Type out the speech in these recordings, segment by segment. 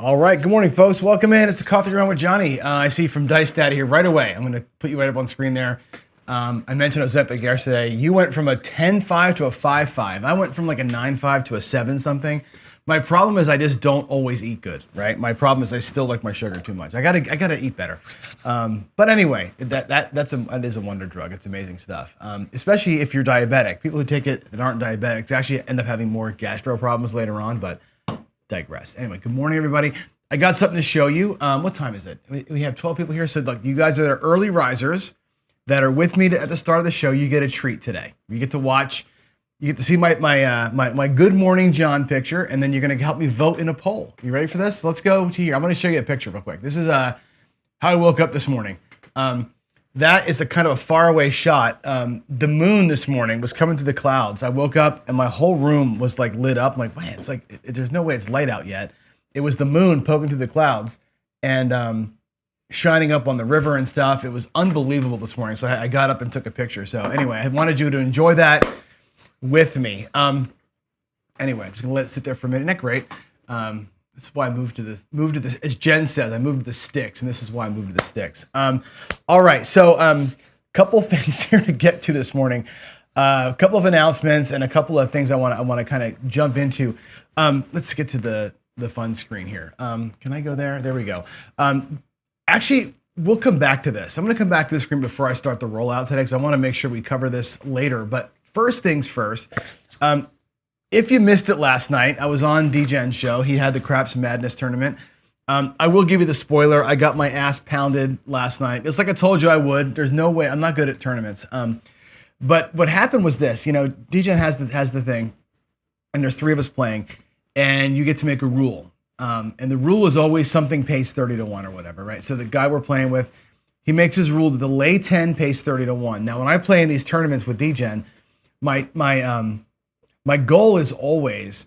All right, good morning, folks. Welcome in. It's the Coffee Run with Johnny. I see from Dice Dad here right away. I'm going to put you right up on screen there. I mentioned I was epic yesterday. You went from a 10.5 to a 5.5. I went from like a 9.5 to a 7 something. My problem is I just don't always eat good, right? My problem is I still like my sugar too much. I gotta eat better. But anyway, that is a wonder drug. It's amazing stuff. Especially if you're diabetic. People who take it that aren't diabetics actually end up having more gastro problems later on. But digress. Anyway, good morning, everybody. I got something to show you. What time is it? We have 12 people here. So look, you guys are the early risers that are with me at the start of the show. You get a treat today. You get to watch. You get to see my Good Morning John picture, and then you're going to help me vote in a poll. You ready for this? Let's go to here. I'm going to show you a picture real quick. This is how I woke up this morning. That is a kind of a faraway shot. The moon this morning was coming through the clouds. I woke up and my whole room was like lit up. I'm like, man, it's like there's no way it's light out yet. It was the moon poking through the clouds and shining up on the river and stuff. It was unbelievable this morning. So I got up and took a picture. So anyway, I wanted you to enjoy that with me. Anyway, I'm just gonna let it sit there for a minute. Isn't that great? That's why I moved to this, as Jen says, I moved to the sticks, and this is why I moved to the sticks. All right, so couple things here to get to this morning. A couple of announcements and a couple of things I want to kind of jump into. Let's get to the fun screen here. Can I go there? There we go. Actually, we'll come back to this. I'm going to come back to the screen before I start the rollout today because I want to make sure we cover this later. But first things first, if you missed it last night, I was on DJ's show. He had the Craps Madness tournament. I will give you the spoiler. I got my ass pounded last night. It's like I told you I would. There's no way. I'm not good at tournaments. But what happened was this. You know, DJ has the thing, and there's 3 of us playing, and you get to make a rule. And the rule is always something pays 30 to 1 or whatever, right? So the guy we're playing with, he makes his rule that the lay 10 pays 30 to 1. Now, when I play in these tournaments with DJ, my goal is always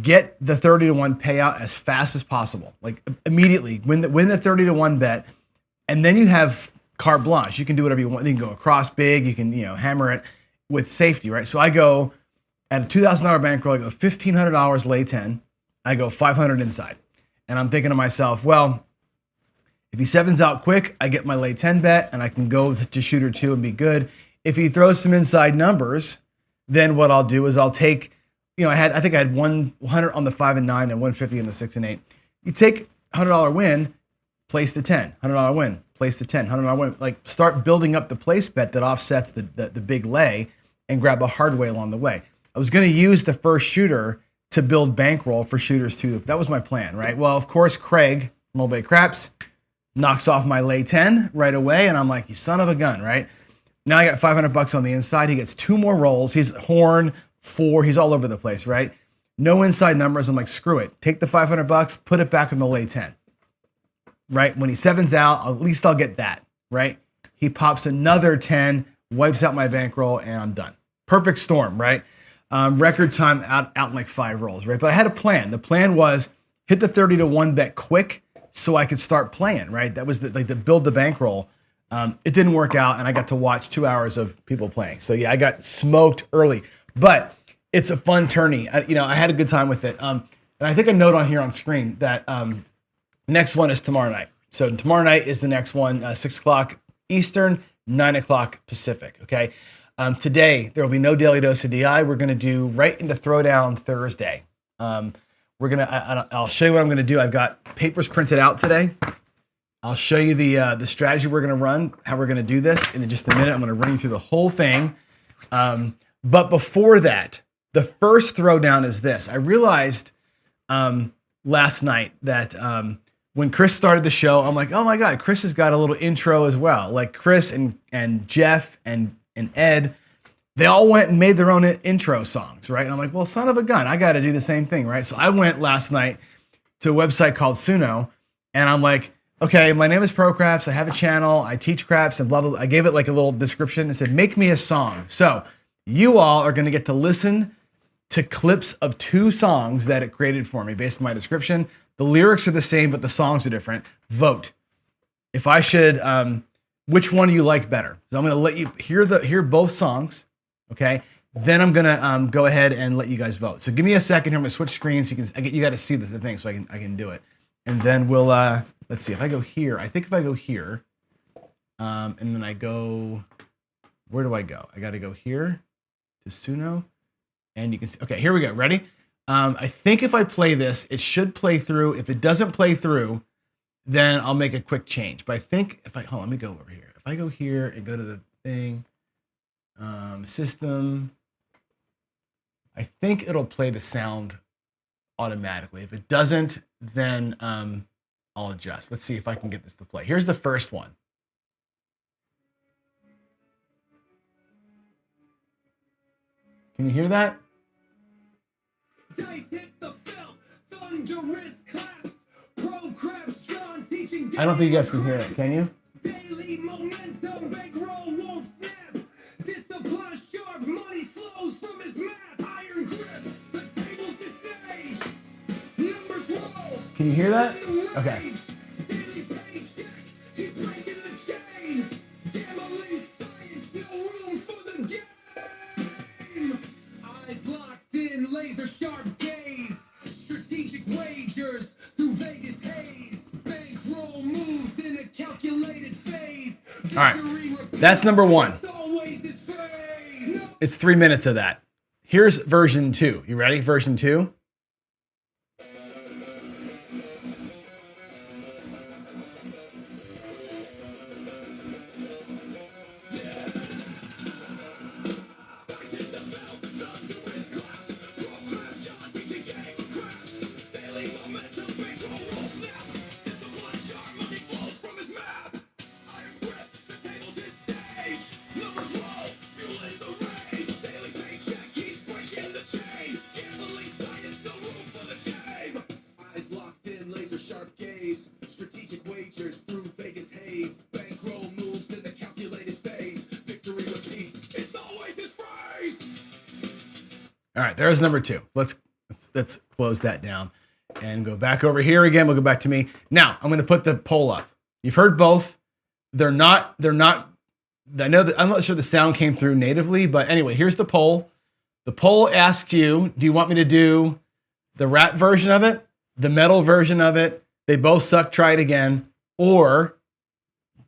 get the 30 to 1 payout as fast as possible, like immediately win the 30 to 1 bet, and then you have carte blanche. You can do whatever you want. You can go across big. You can hammer it with safety, right? So I go at a $2,000 bankroll. I go $1,500 lay 10. I go 500 inside, and I'm thinking to myself, well, if he sevens out quick, I get my lay 10 bet, and I can go to shooter 2 and be good. If he throws some inside numbers, then what I'll do is I'll take, I think I had 100 on the 5 and 9 and 150 on the 6 and 8. You take $100 win, place the 10. $100 win, place the 10. $100 win. Like start building up the place bet that offsets the big lay and grab a hard way along the way. I was going to use the first shooter to build bankroll for shooters too. That was my plan, right? Well, of course, Craig, Mole Bay Craps, knocks off my lay 10 right away. And I'm like, you son of a gun, right? Now I got $500 on the inside. He gets 2 more rolls. He's horn 4. He's all over the place, right? No inside numbers. I'm like, screw it. Take the $500, put it back in the lay 10, right? When he sevens out, at least I'll get that, right? He pops another 10, wipes out my bankroll, and I'm done. Perfect storm, right? Record time out in like 5 rolls, right? But I had a plan. The plan was hit the 30 to 1 bet quick so I could start playing, right? That was the build the bankroll. It didn't work out, and I got to watch 2 hours of people playing. So yeah, I got smoked early, but it's a fun tourney. I had a good time with it. And I think a note on here on screen that next one is tomorrow night. So tomorrow night is the next one, 6 o'clock Eastern, 9 o'clock Pacific. Okay. Today there will be no daily dose of DI. We're going to do right into Throwdown Thursday. I'll show you what I'm going to do. I've got papers printed out today. I'll show you the strategy we're going to run, how we're going to do this. And in just a minute, I'm going to run you through the whole thing. But before that, the first throwdown is this. I realized last night that when Chris started the show, I'm like, oh my God, Chris has got a little intro as well. Like Chris and Jeff and Ed, they all went and made their own intro songs, right? And I'm like, well, son of a gun, I got to do the same thing, right? So I went last night to a website called Suno, and I'm like, okay, my name is Pro Craps. I have a channel. I teach craps and blah, blah, blah. I gave it like a little description and said, make me a song. So you all are going to get to listen to clips of 2 songs that it created for me based on my description. The lyrics are the same, but the songs are different. Vote. If I should, which one do you like better? So I'm going to let you hear both songs. Okay. Then I'm going to go ahead and let you guys vote. So give me a second here. I'm going to switch screens. You got to see the thing so I can do it. And then we'll, let's see, if I go here, I think if I go here, and then I go, where do I go? I got to go here to Suno. And you can see, okay, here we go. Ready? I think if I play this, it should play through. If it doesn't play through, then I'll make a quick change. But I think if I, hold on, let me go over here. If I go here and go to the thing, system, I think it'll play the sound automatically. If it doesn't, then I'll adjust. Let's see if I can get this to play. Here's the first one. Can you hear that? I don't think you guys can hear it. Can you? Daily momentum, bankroll won't snap. Discipline sharp, money flows from his map. Iron grip, the table's the stage. Numbers roll. Can you hear that? Okay. Daily Paycheck, he's breaking the chain. Gambling science, no room for the game. Eyes locked in, laser sharp gaze. Strategic wagers through Vegas haze. Bankroll moves in a calculated phase. All right, that's number one. It's 3 minutes of that. Here's version 2. You ready? Version 2. All right, there's number 2. Let's close that down and go back over here again. We'll go back to me. Now, I'm going to put the poll up. You've heard both. They're not, I know that I'm not sure the sound came through natively, but anyway, here's the poll. The poll asks you, do you want me to do the rap version of it, the metal version of it, they both suck, try it again, or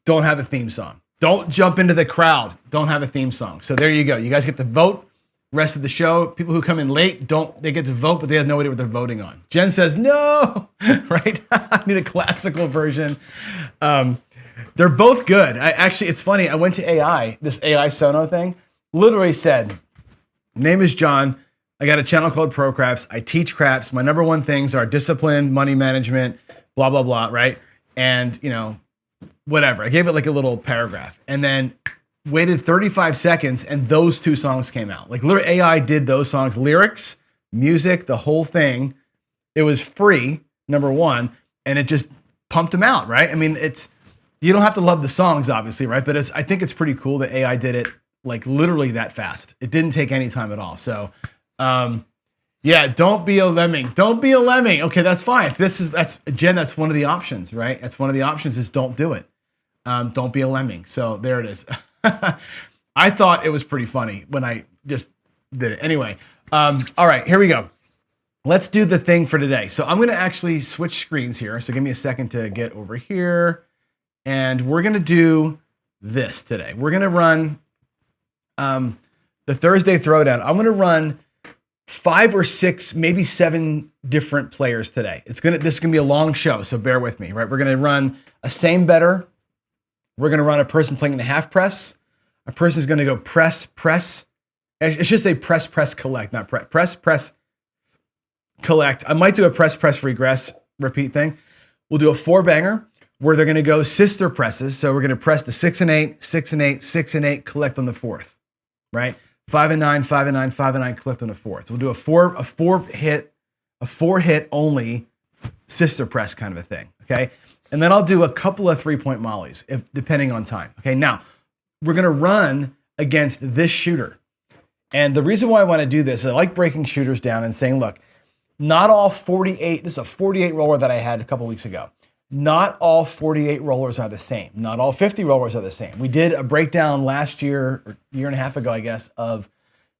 don't have a theme song? Don't jump into the crowd. Don't have a theme song. So there you go. You guys get to vote. Rest of the show, people who come in late, they get to vote, but they have no idea what they're voting on. Jen says, no, right? I need a classical version. They're both good. It's funny. I went to AI, this AI Sono thing, literally said, name is John. I got a channel called Pro Craps. I teach craps. My number one things are discipline, money management, blah, blah, blah, right? And, whatever. I gave it like a little paragraph. And then waited 35 seconds and those 2 songs came out. Like literally AI did those songs, lyrics, music, the whole thing. It was free, number one, and it just pumped them out, right? I mean, you don't have to love the songs, obviously, right? But I think it's pretty cool that AI did it like literally that fast. It didn't take any time at all. So, yeah, don't be a lemming. Don't be a lemming. Okay, that's fine. Jen, that's one of the options, right? That's one of the options is don't do it. Don't be a lemming. So there it is. I thought it was pretty funny when I just did it. Anyway, all right, here we go. Let's do the thing for today. So I'm going to actually switch screens here. So give me a second to get over here. And we're going to do this today. We're going to run the Thursday Throwdown. I'm going to run 5 or 6, maybe 7 different players today. This is going to be a long show, so bear with me, right? We're going to run a same better. We're going to run a person playing in a half press. A person is going to go press, press. It should say press, press, collect, not press, press, collect. I might do a press, press, regress, repeat thing. We'll do a 4-banger where they're going to go sister presses. So we're going to press the 6 and 8, 6 and 8, 6 and 8, collect on the 4th, right? 5 and 9, 5 and 9, 5 and 9, collect on the 4th. So we'll do a four hit only sister press kind of a thing, okay? And then I'll do a couple of 3-point mollies, depending on time. Okay, now we're gonna run against this shooter. And the reason why I wanna do this is I like breaking shooters down and saying, look, not all 48, this is a 48 roller that I had a couple weeks ago. Not all 48 rollers are the same. Not all 50 rollers are the same. We did a breakdown last year, or a year and a half ago, I guess, of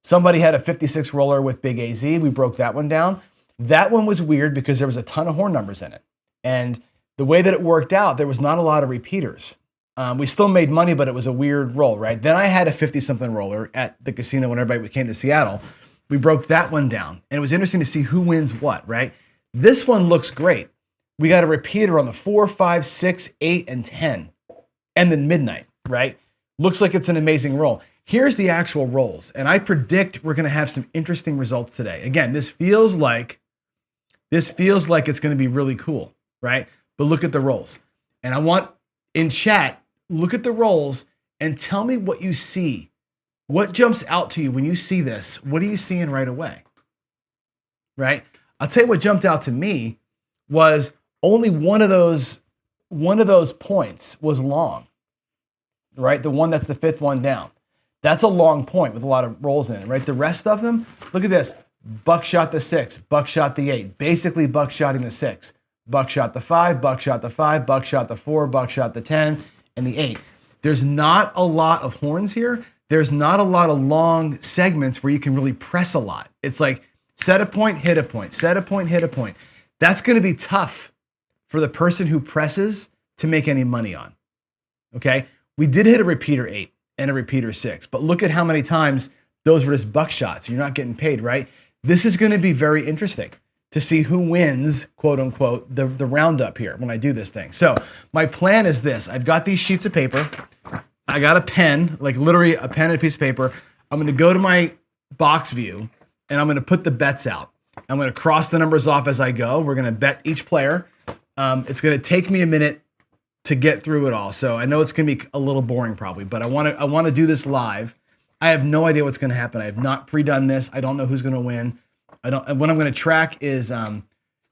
somebody had a 56 roller with big AZ. We broke that one down. That one was weird because there was a ton of horn numbers in it. And the way that it worked out, there was not a lot of repeaters. We still made money, but it was a weird roll, right? Then I had a 50-something roller at the casino when everybody came to Seattle. We broke that one down. And it was interesting to see who wins what, right? This one looks great. We got a repeater on the 4, 5, 6, 8, and 10. And then midnight, right? Looks like it's an amazing roll. Here's the actual rolls. And I predict we're going to have some interesting results today. Again, this feels like it's going to be really cool, right? But look at the rolls. And I want in chat, look at the rolls and tell me what you see. What jumps out to you when you see this? What are you seeing right away? Right? I'll tell you what jumped out to me was only one of those points was long. Right? The one that's the fifth one down. That's a long point with a lot of rolls in it, right? The rest of them, look at this. Buckshot the 6, buckshot the 8, basically buckshotting the 6. Buckshot the 5, buckshot the 5, buckshot the 4, buckshot the 10, and the 8. There's not a lot of horns here. There's not a lot of long segments where you can really press a lot. It's like set a point, hit a point, set a point, hit a point. That's going to be tough for the person who presses to make any money on. Okay? We did hit a repeater 8 and a repeater 6, but look at how many times those were just buckshots. You're not getting paid, right? This is going to be very interesting to see who wins, quote unquote, the roundup here when I do this thing. So my plan is this. I've got these sheets of paper. I got a pen, like literally a pen and a piece of paper. I'm going to go to my box view and I'm going to put the bets out. I'm going to cross the numbers off as I go. We're going to bet each player. It's going to take me a minute to get through it all. So I know it's going to be a little boring probably, but I want to do this live. I have no idea what's going to happen. I have not pre-done this. I don't know who's going to win. What I'm going to track is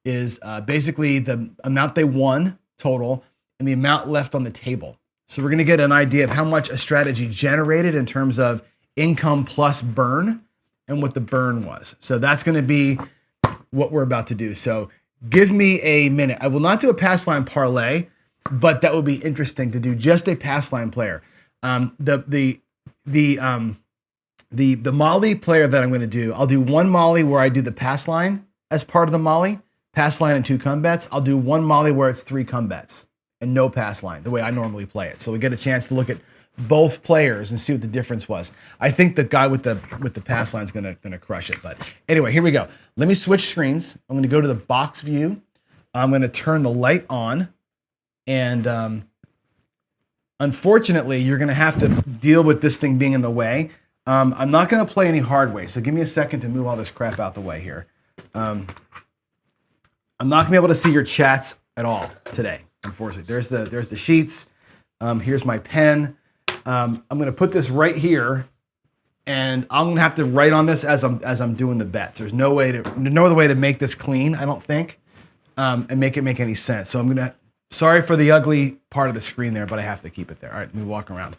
basically the amount they won total and the amount left on the table. So we're going to get an idea of how much a strategy generated in terms of income plus burn and what the burn was. So that's going to be what we're about to do. So give me a minute. I will not do a pass line parlay, but that would be interesting to do just a pass line player. The Molly player that I'm going to do, I'll do one Molly where I do the pass line as part of the Molly, pass line and 2 come bets. I'll do one Molly where it's 3 come bets and no pass line, the way I normally play it. So we get a chance to look at both players and see what the difference was. I think the guy with the pass line is gonna crush it. But anyway, here we go. Let me switch screens. I'm going to go to the box view. I'm going to turn the light on, and unfortunately, you're going to have to deal with this thing being in the way. I'm not going to play any hard way, so give me a second to move all this crap out the way here. I'm not going to be able to see your chats at all today, unfortunately. There's the sheets. Here's my pen. I'm going to put this right here, and I'm going to have to write on this as I'm doing the bets. There's no other way to make this clean, I don't think, and make it make any sense. So I'm going to. Sorry for the ugly part of the screen there, but I have to keep it there. All right, let me walk around.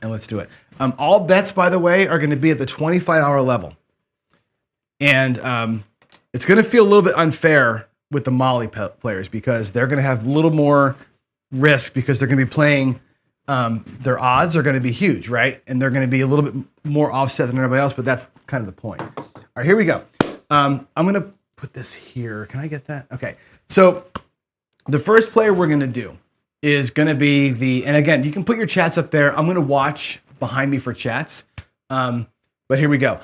And let's do it. All bets, by the way, are going to be at the $25 level. And it's going to feel a little bit unfair with the Molly players because they're going to have a little more risk because they're going to be playing, their odds are going to be huge, right? And they're going to be a little bit more offset than everybody else, but that's kind of the point. All right, here we go. I'm going to put this here. Can I get that? Okay. So the first player we're going to do is going to be and again, you can put your chats up there. I'm going to watch behind me for chats. But here we go.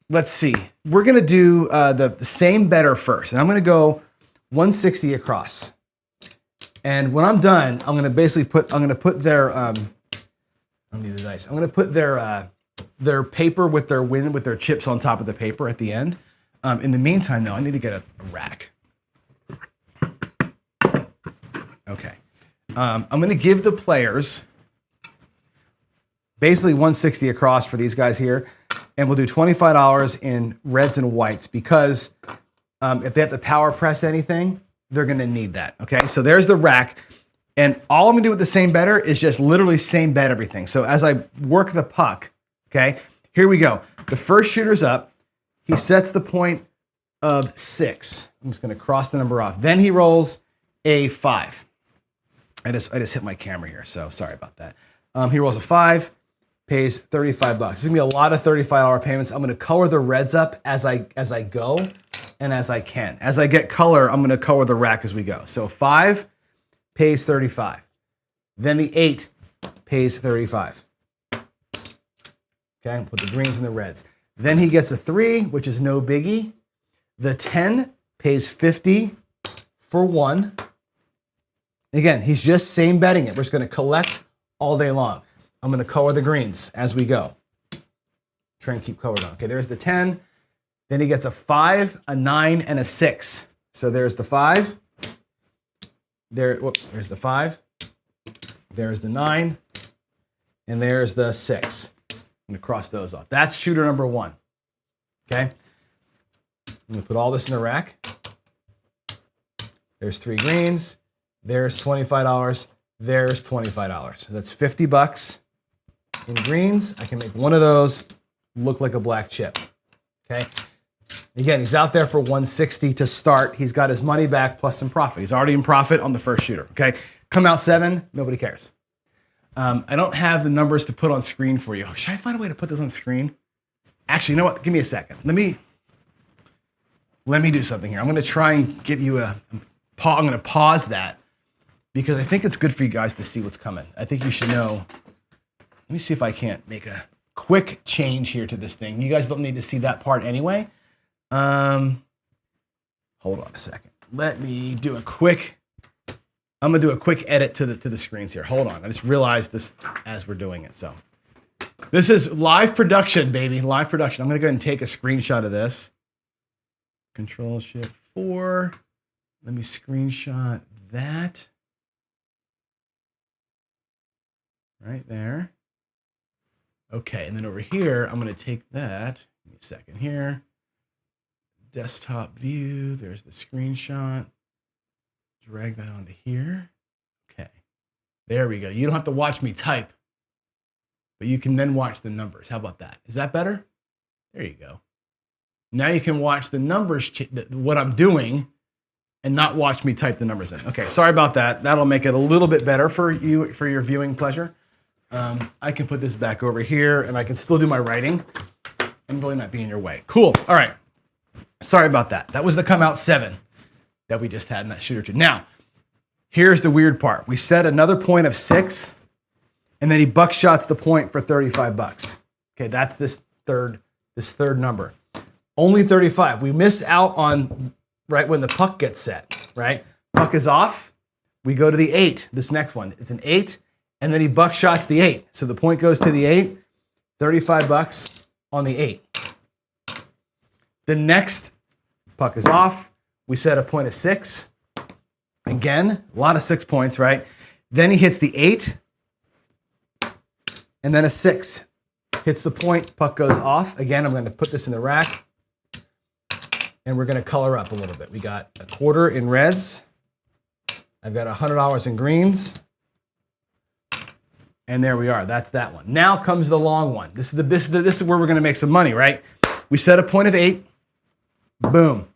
Let's see. We're going to do the same better first. And I'm going to go 160 across. And when I'm done, I'm going to basically put their, I don't need the dice. I'm going to put their paper with their chips on top of the paper at the end. In the meantime, though, I need to get a rack. Okay. I'm going to give the players basically 160 across for these guys here. And we'll do $25 in reds and whites because if they have to power press anything, they're going to need that. Okay. So there's the rack. And all I'm going to do with the same better is just literally same bet everything. So as I work the puck, okay, here we go. The first shooter's up. He sets the point of 6. I'm just going to cross the number off. Then he rolls a 5. I just hit my camera here, so sorry about that. He rolls a 5. pays 35 bucks. There's gonna be a lot of $35 payments. I'm gonna color the reds up as I go and as I can. As I get color, I'm gonna color the rack as we go. So 5 pays 35. Then the 8 pays 35. Okay, put the greens and the reds. Then he gets a 3, which is no biggie. The 10 pays 50 for 1. Again, he's just same betting it. We're just gonna collect all day long. I'm gonna color the greens as we go. Try and keep colored on. Okay, there's the 10. Then he gets a 5, a 9, and a 6. So there's the 5. There's the 5. There's the 9. And there's the 6. I'm gonna cross those off. That's shooter number 1. Okay? I'm gonna put all this in the rack. There's 3 greens. There's $25. There's $25. So that's 50 bucks in greens. I can make one of those look like a black chip. Okay? Again, he's out there for 160 to start. He's got his money back plus some profit. He's already in profit on the first shooter. Okay? Come out 7, nobody cares. I don't have the numbers to put on screen for you. Should I find a way to put this on screen? Actually, you know what? Give me a second. Let me do something here. I'm going to try and give you I'm going to pause that because I think it's good for you guys to see what's coming. I think you should know. Let me see if I can't make a quick change here to this thing. You guys don't need to see that part anyway. Hold on a second. Let me do a quick. I'm gonna do a quick edit to the screens here. Hold on. I just realized this as we're doing it. So this is live production, baby. Live production. I'm gonna go ahead and take a screenshot of this. Control Shift 4. Let me screenshot that. Right there. Okay, and then over here, I'm gonna take that. Give me a second here. Desktop view. There's the screenshot. Drag that onto here. Okay. There we go. You don't have to watch me type, but you can then watch the numbers. How about that? Is that better? There you go. Now you can watch the numbers, what I'm doing, and not watch me type the numbers in. Okay, sorry about that. That'll make it a little bit better for you, for your viewing pleasure. I can put this back over here, and I can still do my writing and really not be in your way. Cool. All right. Sorry about that. That was the come out 7 that we just had in that shooter 2. Now, here's the weird part. We set another point of 6, and then he buckshots the point for 35 bucks. Okay, that's this third number. Only 35. We miss out on right when the puck gets set, right? Puck is off. We go to the 8. This next one, it's an 8, and then he buckshots the 8. So the point goes to the 8, 35 bucks on the 8. The next puck is off. We set a point of 6. Again, a lot of 6 points, right? Then he hits the 8, and then a 6. Hits the point, puck goes off. Again, I'm going to put this in the rack, and we're going to color up a little bit. We got a quarter in reds. I've got $100 in greens. And there we are. That's that one. Now comes the long one. This is where we're going to make some money, right? We set a point of 8. Boom.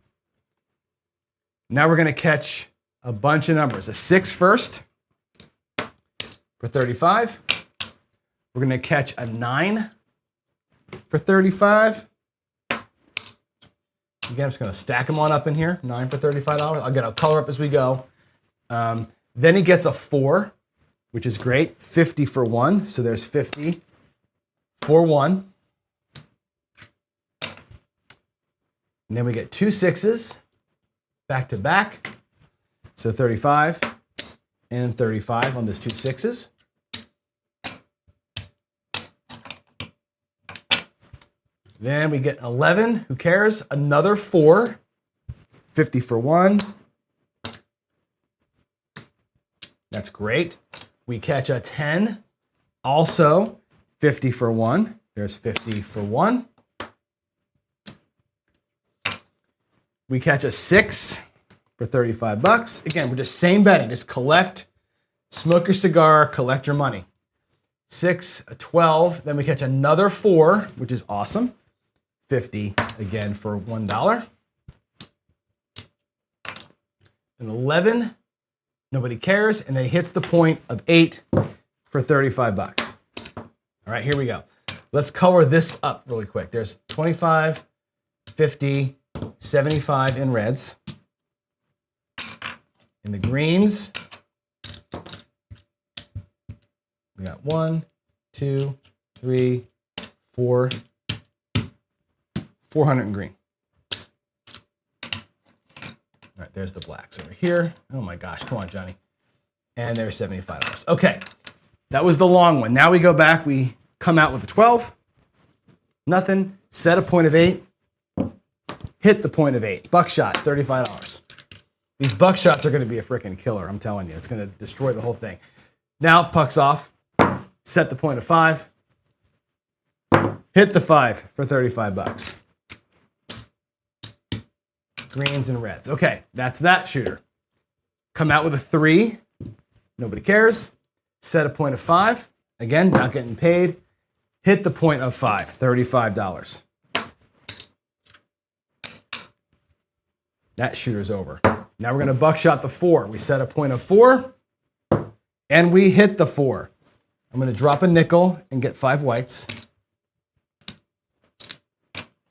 Now we're going to catch a bunch of numbers. A 6 first for 35. We're going to catch a 9 for 35. Again, I'm just going to stack them on up in here. 9 for $35. Again, I'll color up as we go. Then he gets a 4, which is great. 50 for 1. So there's 50 for 1. And then we get 2 6s. Back to back, so 35 and 35 on those 2 6s. Then we get 11, who cares? Another 4, 50 for 1. That's great. We catch a 10, also 50 for 1. There's 50 for 1. We catch a 6 for 35 bucks. Again, we're just same betting. Just collect, smoke your cigar, collect your money. 6, a 12. Then we catch another 4, which is awesome. 50 again for $1. An 11, nobody cares. And then he hits the point of 8 for 35 bucks. All right, here we go. Let's color this up really quick. There's 25, 50, 75 in reds. In the greens, we got 1, 2, 3, 4, 400 in green. All right, there's the blacks over here. Oh my gosh, come on, Johnny. And there's $75. Okay, that was the long one. Now we go back, we come out with the 12, nothing, set a point of 8, hit the point of 8, buckshot, $35. These buckshots are gonna be a freaking killer, I'm telling you. It's gonna destroy the whole thing. Now, pucks off, set the point of 5, hit the 5 for $35. Greens and reds. Okay, that's that shooter. Come out with a 3, nobody cares. Set a point of 5, again, not getting paid. Hit the point of 5, $35. That shooter's over. Now we're gonna buckshot the 4. We set a point of 4, and we hit the 4. I'm gonna drop a nickel and get 5 whites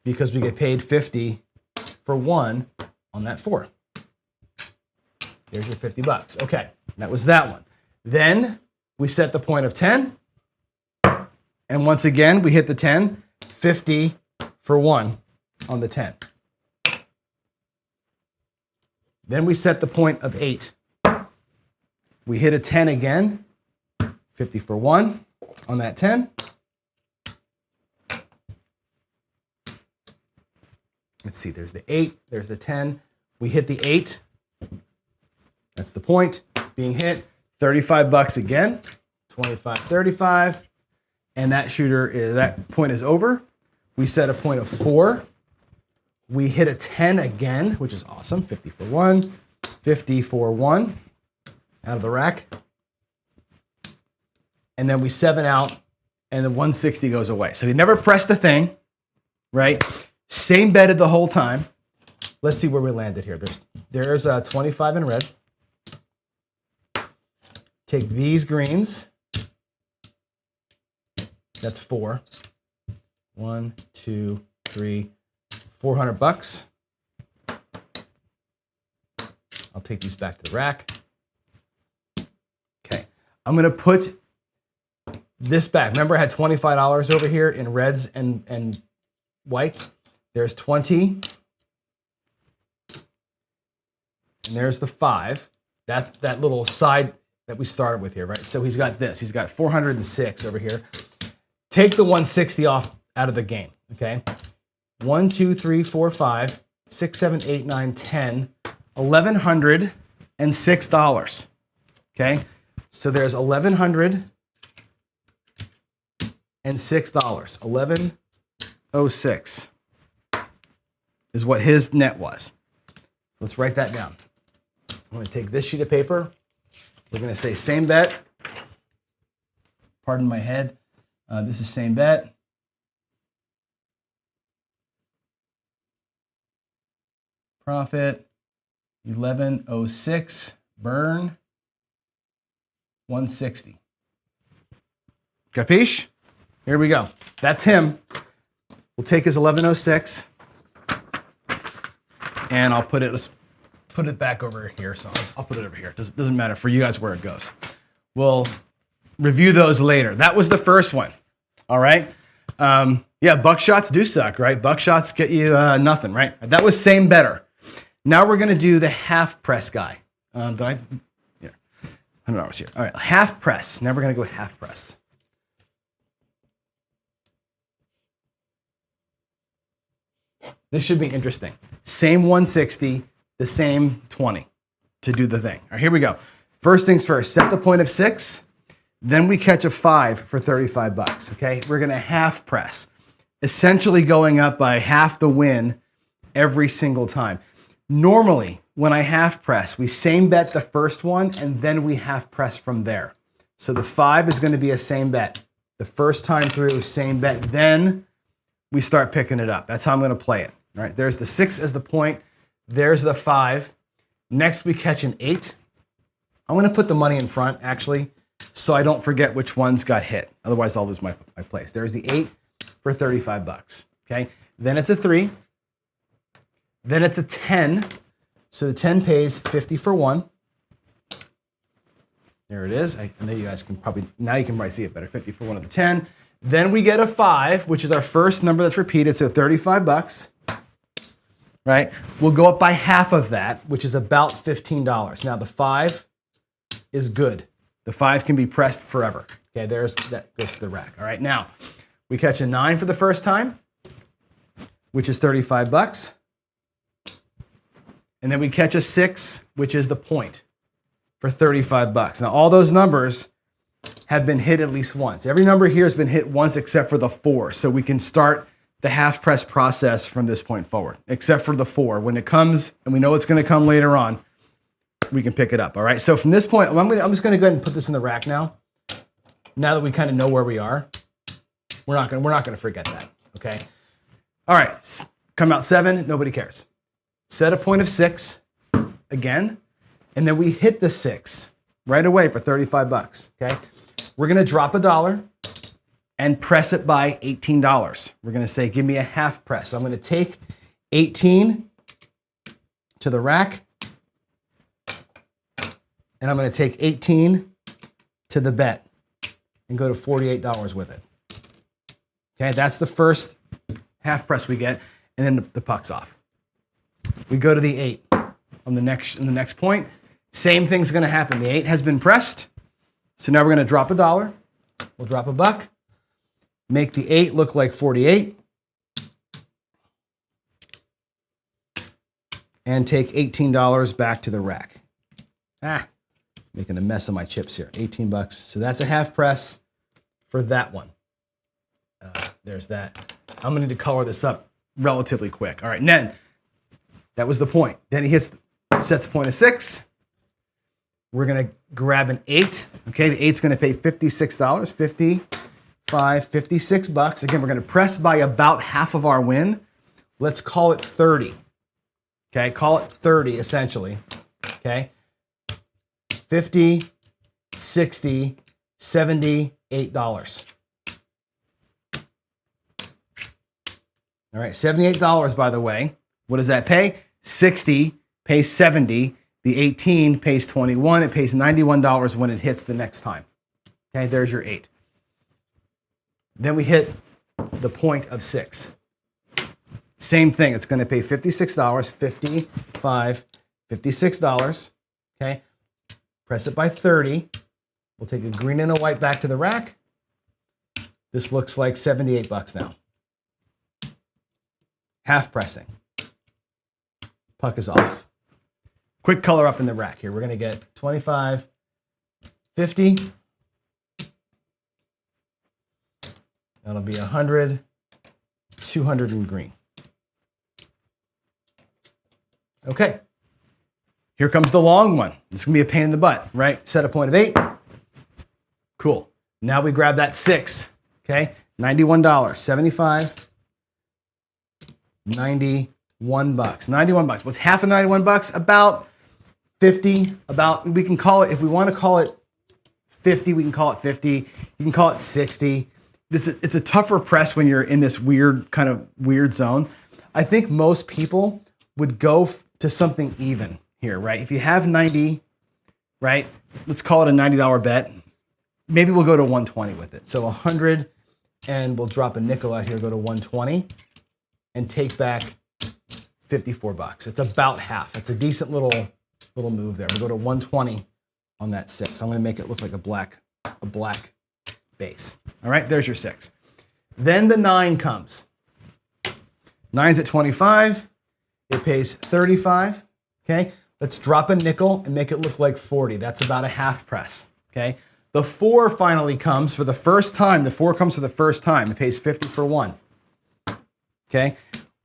because we get paid 50 for 1 on that 4. There's your $50. Okay, that was that one. Then we set the point of 10, and once again we hit the 10, 50 for 1 on the 10. Then we set the point of 8. We hit a 10 again, 50 for 1 on that 10. Let's see, there's the 8, there's the 10. We hit the 8. That's the point being hit. $35 again, 25, 35. And that that point is over. We set a point of 4. We hit a 10 again, which is awesome. 50 for 1, 50 for 1 out of the rack. And then we 7 out, and the 160 goes away. So we never pressed the thing, right? Same betted the whole time. Let's see where we landed here. There's 25 in red. Take these greens. That's 4. 1, 2, 3, $400. I'll take these back to the rack. Okay, I'm gonna put this back. Remember I had $25 over here in reds and whites. There's 20. And there's the 5. That's that little side that we started with here, right? So he's got this. He's got 406 over here. Take the 160 off out of the game, okay? 1, 2, 3, 4, 5, 6, 7, 8, 9, 10, $1,106. Okay? So there's $1,106. 1106 is what his net was. Let's write that down. I'm going to take this sheet of paper. We're going to say same bet. Pardon my head. This is same bet. Profit 1106. Burn 160. Capiche? Here we go. That's him. We'll take his 1106 and I'll put it back over here. So I'll put it over here. Doesn't matter for you guys where it goes. We'll review those later. That was the first one. All right. Yeah, buckshots do suck, right? Buckshots get you nothing, right? That was same better. Now we're going to do the half press guy. Yeah, $100 here. All right, half press. Now we're going to go half press. This should be interesting. Same 160, the same 20 to do the thing. All right, here we go. First things first, set the point of 6. Then we catch a 5 for $35, okay? We're gonna half press, essentially going up by half the win every single time. Normally, when I half press, we same bet the first one and then we half press from there. So the 5 is gonna be a same bet. The first time through, same bet, then we start picking it up. That's how I'm gonna play it. All right, there's the 6 as the point. There's the 5. Next, we catch an 8. I'm gonna put the money in front, actually, so I don't forget which ones got hit. Otherwise, I'll lose my place. There's the 8. for 35 bucks. Okay. Then it's a 3. Then it's a 10. So the 10 pays 50 for 1. There it is. I know you guys can probably, now you can probably see it better. 50 for 1 of the 10. Then we get a 5, which is our first number that's repeated. So 35 bucks, right? We'll go up by half of that, which is about $15. Now the 5 is good. The 5 can be pressed forever. Okay, that goes to the rack. All right, now we catch a 9 for the first time, which is 35 bucks. And then we catch a 6, which is the point, for 35 bucks. Now all those numbers have been hit at least once. Every number here has been hit once except for the 4. So we can start the half press process from this point forward, except for the 4. When it comes, and we know it's going to come later on, we can pick it up. All right. So from this point, I'm just going to go ahead and put this in the rack now. Now that we kind of know where we are, we're not going to forget that. Okay. All right. Come out 7. Nobody cares. Set a point of 6 again, and then we hit the 6 right away for 35 bucks. Okay. We're going to drop $1 and press it by $18. We're going to say, give me a half press. So I'm going to take 18 to the rack, and I'm going to take 18 to the bet and go to $48 with it. Okay, that's the first half press we get, and then the puck's off. We go to the 8 on the next point. Same thing's going to happen. The 8 has been pressed, so now we're going to drop $1. We'll drop $1, make the 8 look like 48, and take $18 back to the rack. Making a mess of my chips here. 18 bucks. So that's a half press for that one. There's that. I'm going to need to color this up relatively quick. All right, and then that was the point. Then he sets a point of 6. We're going to grab an 8. Okay, the 8's going to pay $56. 55, 56 bucks. Again, we're going to press by about half of our win. Let's call it 30. Okay, call it 30 essentially. Okay. 50, 60, 70, $8. All right, $78, by the way. What does that pay? 60 pays 70. The 18 pays 21. It pays $91 when it hits the next time. Okay, there's your 8. Then we hit the point of 6. Same thing. It's going to pay $56, 55, $56. Okay. Press it by 30. We'll take a green and a white back to the rack. This looks like 78 bucks now. Half pressing. Puck is off. Quick color up in the rack here. We're going to get 25, 50. That'll be 100, 200 in green. Okay. Here comes the long one. This is going to be a pain in the butt, right? Set a point of 8. Cool. Now we grab that 6. Okay. $91. 75. 91 bucks. 91 bucks. What's half of 91 bucks? About 50. We can call it, if we want to call it 50, we can call it 50. You can call it 60. It's a tougher press when you're in this kind of weird zone. I think most people would go to something even here, right? If you have 90, right? Let's call it a $90 bet. Maybe we'll go to 120 with it. So 100, and we'll drop a nickel out here, go to 120, and take back 54 bucks. It's about half. It's a decent little move there. We'll go to 120 on that 6. I'm going to make it look like a black base. All right, there's your 6. Then the 9 comes. 9's at 25. It pays 35. Okay. Let's drop a nickel and make it look like 40. That's about a half press. Okay. The 4 finally comes for the first time. The 4 comes for the first time. It pays 50 for 1. Okay.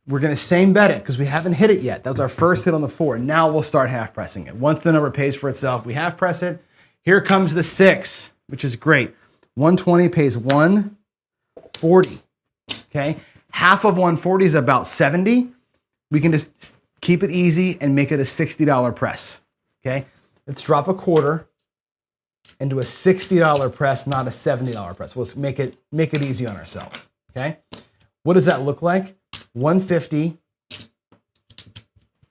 We're going to same bet it because we haven't hit it yet. That was our first hit on the 4. Now we'll start half pressing it. Once the number pays for itself, we half press it. Here comes the 6, which is great. 120 pays 140. Okay. Half of 140 is about 70. We can just keep it easy and make it a $60 press. Okay. Let's drop a quarter and do a $60 press, not a $70 press. We'll make it easy on ourselves. Okay. What does that look like? 150,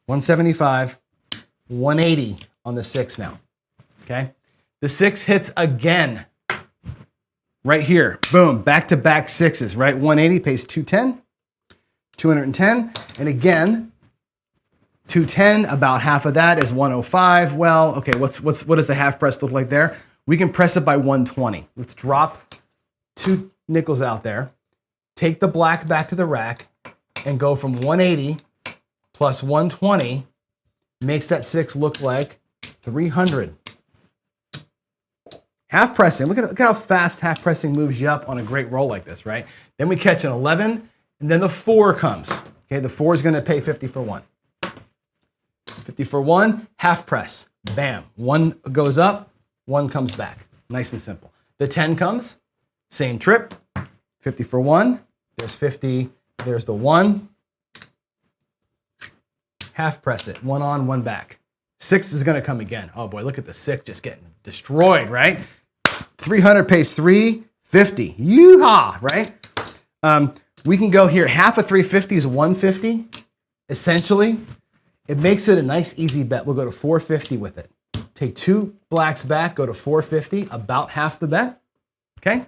175, 180 on the 6 now, okay? The 6 hits again, right here. Boom, back-to-back 6s, right? 180 pays 210, 210, and again, 210, about half of that is 105. Well, okay, what does the half press look like there? We can press it by 120. Let's drop 2 nickels out there, take the black back to the rack, and go from 180 plus 120 makes that 6 look like 300. Half pressing, look at how fast half pressing moves you up on a great roll like this, right? Then we catch an 11, and then the 4 comes. Okay, the 4 is gonna pay 50 for 1. 50 for 1, half press, bam. 1 goes up, 1 comes back, nice and simple. The 10 comes, same trip, 50 for 1, there's 50, there's the 1. Half press it, 1 on, 1 back. 6 is gonna come again. Oh boy, look at the 6 just getting destroyed, right? 300 pays 350, yeehaw, right? We can go here, half of 350 is 150, essentially. It makes it a nice easy bet. We'll go to 450 with it. Take 2 blacks back, go to 450, about half the bet, okay?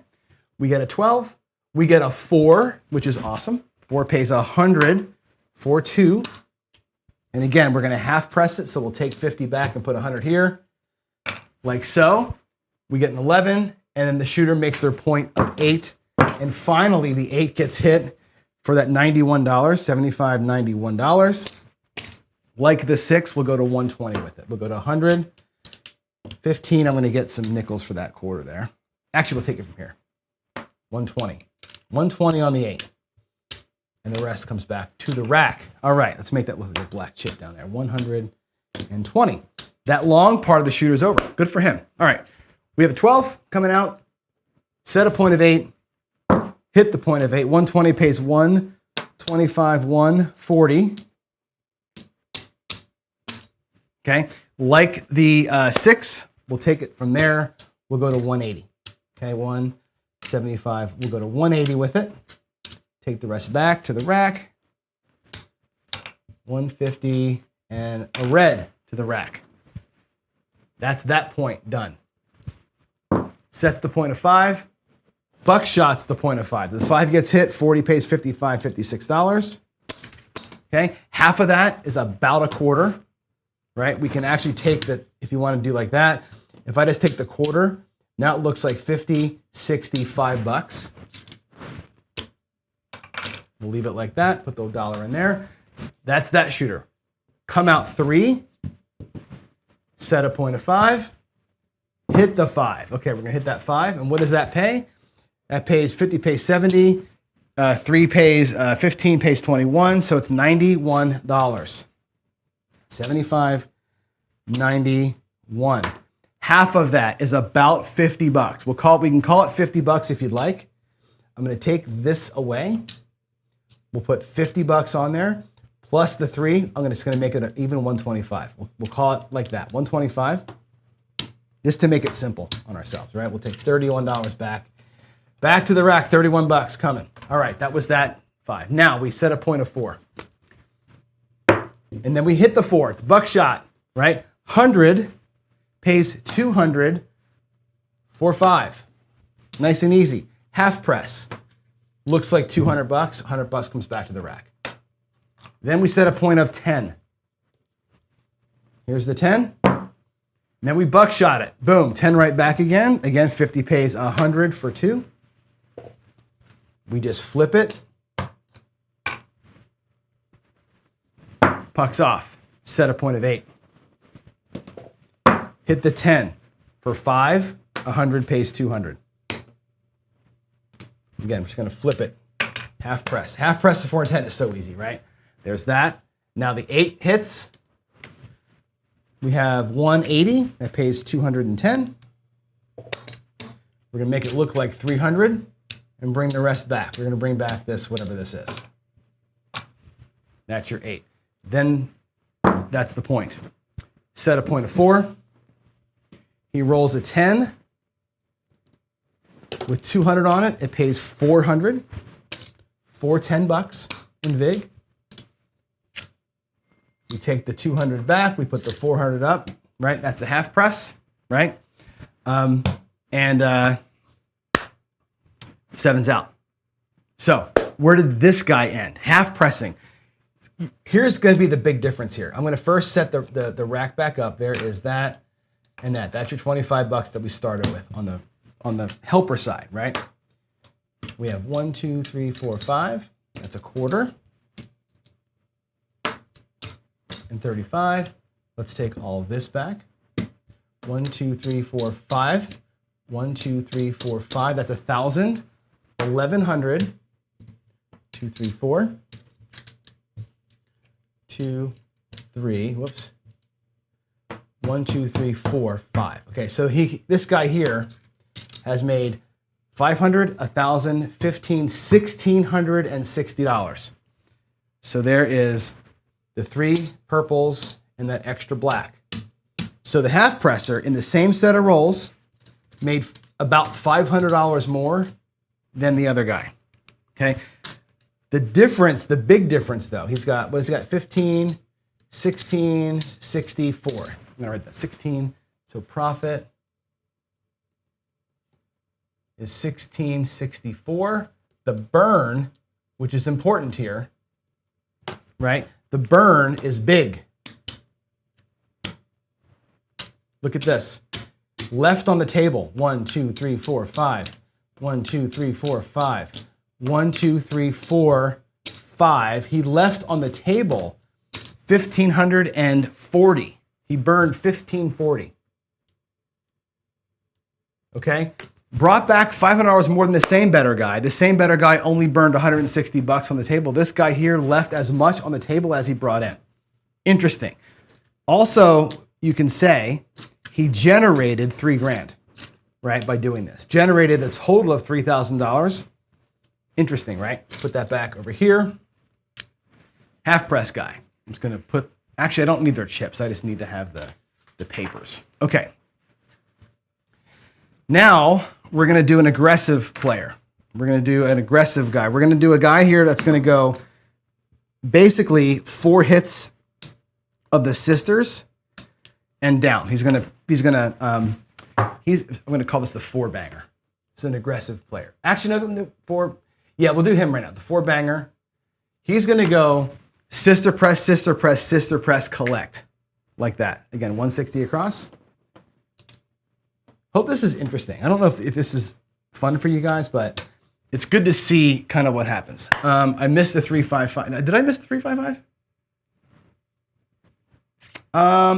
We get a 12, we get a 4, which is awesome. 4 pays 100 for 2. And again, we're gonna half press it, so we'll take 50 back and put 100 here, like so. We get an 11, and then the shooter makes their point of 8. And finally, the 8 gets hit for that $91, $75, $91. Like the 6, we'll go to 120 with it. We'll go to 100, 15, I'm gonna get some nickels for that quarter there. Actually, we'll take it from here. 120. 120 on the 8. And the rest comes back to the rack. All right, let's make that with a black chip down there. 120. That long part of the shooter's over. Good for him. All right, we have a 12 coming out. Set a point of 8. Hit the point of 8. 120 pays 125, 140. Okay, like the 6, we'll take it from there. We'll go to 180. Okay, 175. We'll go to 180 with it. Take the rest back to the rack. 150 and a red to the rack. That's that point done. Sets the point of 5. Buckshot's the point of 5. The 5 gets hit, 40 pays $55, $56. Okay, half of that is about a quarter, right? We can actually take the, if you want to do like that, if I just take the quarter, now it looks like 50, 60, $5. We'll leave it like that, put the dollar in there. That's that shooter. Come out 3, set a point of 5, hit the 5. Okay, we're gonna hit that 5, and what does that pay? That pays 50, pays 70, 3 pays 15, pays 21, so it's $91. 75, 91. Half of that is about $50. We can call it $50 if you'd like. I'm gonna take this away. We'll put $50 on there, plus the 3. I'm just gonna make it an even 125. We'll call it like that, 125, just to make it simple on ourselves, right? We'll take $31 back. Back to the rack, $31 coming. All right, that was that 5. Now we set a point of 4. And then we hit the 4, it's buckshot, right? 100 pays 200 for 5. Nice and easy. Half press. Looks like $200, $100 comes back to the rack. Then we set a point of 10. Here's the 10. Then we buckshot it. Boom, 10 right back again. Again, 50 pays 100 for 2. We just flip it. Puck's off. Set a point of 8. Hit the 10 for 5. 100 pays 200. Again, we're just gonna flip it. Half press. Half press to 4 and 10 is so easy, right? There's that. Now the 8 hits. We have 180, that pays 210. We're gonna make it look like 300 and bring the rest back. We're gonna bring back this, whatever this is. That's your 8. Then that's the point. Set a point of 4. He rolls a 10. With 200 on it, it pays 400. 4 $10 in vig. We take the 200 back, we put the 400 up, right? That's a half press, right? Seven's out. So where did this guy end? Half pressing. Here's going to be the big difference here. I'm going to first set the rack back up. There is that and that. That's your $25 that we started with on the helper side, right? We have 1, 2, 3, 4, 5. That's a quarter. And 35. Let's take all of this back. 1, 2, 3, 4, 5. 1, 2, 3, 4, 5. That's 1,000. 1,100. 2, 3, 4. 2, 3. Whoops. 1, 2, 3, 4, 5. Okay, so this guy here has made $500, $1,000, $1,500, $1,660. So there is the 3 purples and that extra black. So the half presser in the same set of rolls made about $500 more than the other guy. Okay. The difference, the big difference though, he's got 15, 16, 64. I'm gonna write that 16. So profit is 1664. The burn, which is important here, right? The burn is big. Look at this. Left on the table, 1, 2, 3, 4, 5. 1, 2, 3, 4, 5. 1, 2, 3, 4, 5. He left on the table 1,540. He burned 1,540. Okay? Brought back $500 more than the same better guy. The same better guy only burned $160 on the table. This guy here left as much on the table as he brought in. Interesting. Also, you can say he generated $3,000, right, by doing this. Generated a total of $3,000. Interesting, right? Let's put that back over here. Half press guy. I'm just gonna put, actually I don't need their chips. I just need to have the papers. Okay. Now we're gonna do an aggressive player. We're gonna do an aggressive guy. We're gonna do a guy here that's gonna go basically 4 hits of the sisters and down. I'm gonna call this the 4-banger. It's an aggressive player. Actually, no, we'll do him right now. The 4-banger. He's gonna go sister press, sister press, sister press, collect. Like that. Again, 160 across. Hope this is interesting. I don't know if this is fun for you guys, but it's good to see kind of what happens. I missed the 355. Did I miss the 355?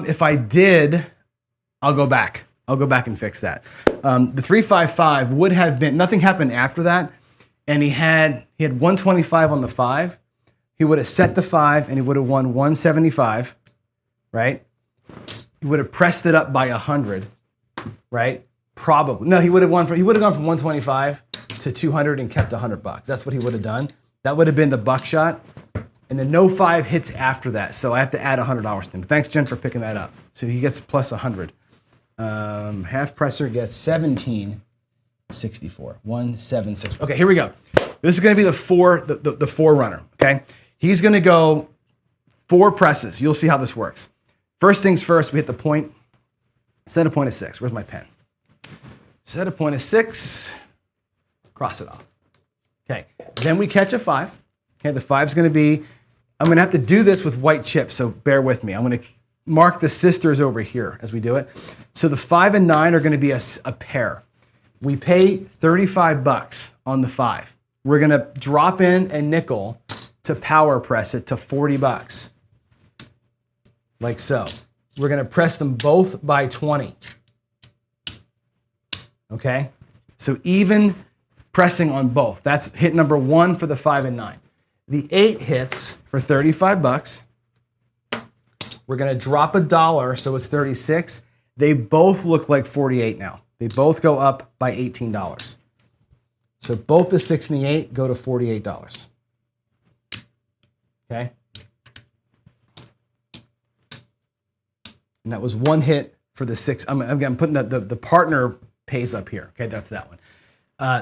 If I did, I'll go back. I'll go back and fix that. The 355 would have been, nothing happened after that, and he had 125 on the 5. He would have set the 5 and he would have won 175, right? He would have pressed it up by 100, right? Probably. No, he would have gone from 125 to 200 and kept $100. That's what he would have done. That would have been the buckshot. And then no 5 hits after that. So I have to add $100 to him. Thanks, Jen, for picking that up. So he gets plus 100. Half presser gets 1764. 176. Okay, here we go. This is going to be the 4 runner. Okay, he's going to go 4 presses. You'll see how this works. First things first, we hit the point. Set a point of 6. Where's my pen? Set a point of 6. Cross it off. Okay, then we catch a 5. Okay, the 5's going to be, I'm going to have to do this with white chips, so bear with me. I'm going to mark the sisters over here as we do it. So the 5 and 9 are going to be a pair. We pay $35 on the 5. We're going to drop in a nickel to power press it to $40. Like so. We're going to press them both by 20. Okay? So even pressing on both. That's hit number 1 for the 5 and 9. The 8 hits for $35. We're going to drop $1, so it's 36. They both look like 48 now. They both go up by $18. So both the 6 and the 8 go to $48. Okay? And that was 1 hit for the 6. I'm putting the partner pays up here. Okay, that's that one.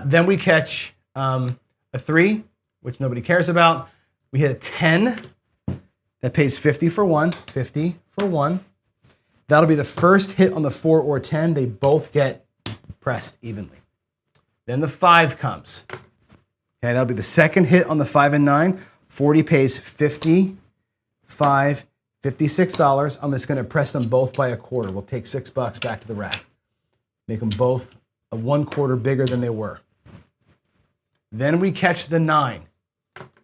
Then we catch a 3. which nobody cares about. We hit a 10 that pays 50 for one, 50 for one. That'll be the first hit on the 4 or 10. They both get pressed evenly. Then the 5 comes. Okay, that'll be the second hit on the 5 and 9. 40 pays 50, 5, $56. I'm just going to press them both by a quarter. We'll take $6 back to the rack. Make them both a 1/4 bigger than they were. Then we catch the 9.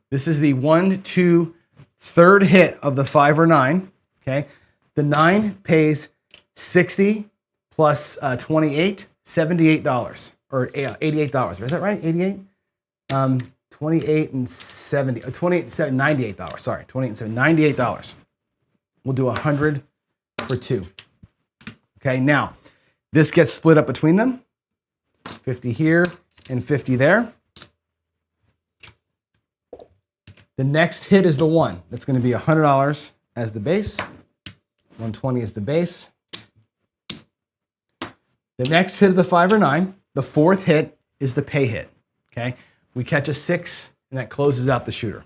This is the 1, 2, third hit of the 5 or 9. Okay, the 9 pays 60 plus 28, $78 or $88. Is that right? 88. 28 and 70. 28 and 7, $98. Sorry, 28 and 7, $98. We'll do 100 for 2. Okay, now this gets split up between them. 50 here and 50 there. The next hit is the 1. That's going to be $100 as the base. 120 is the base. The next hit of the 5 or 9, the fourth hit is the pay hit. Okay, we catch a 6 and that closes out the shooter.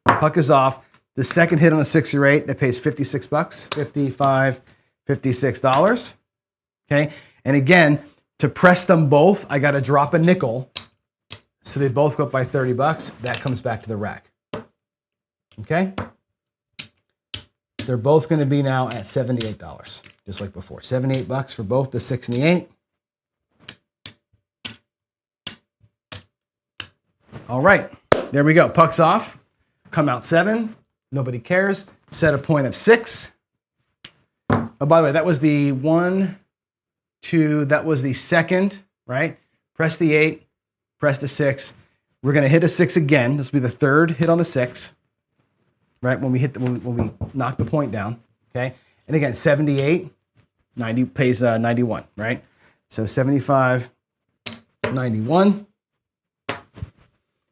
The puck is off. The second hit on the 6 or 8 that pays $56, $55, $56. Okay, and again, to press them both, I got to drop a nickel, so they both go up by $30. That comes back to the rack. Okay, they're both going to be now at $78, just like before. $78 for both the 6 and the 8. All right, there we go. Puck's off. Come out 7. Nobody cares. Set a point of 6. Oh, by the way, that was the 1, 2. That was the second, right? Press the 8. Press the 6. We're going to hit a 6 again. This will be the third hit on the 6. Right, when we knock the point down, okay? And again, 78, 90 pays 91, right? So 75, 91.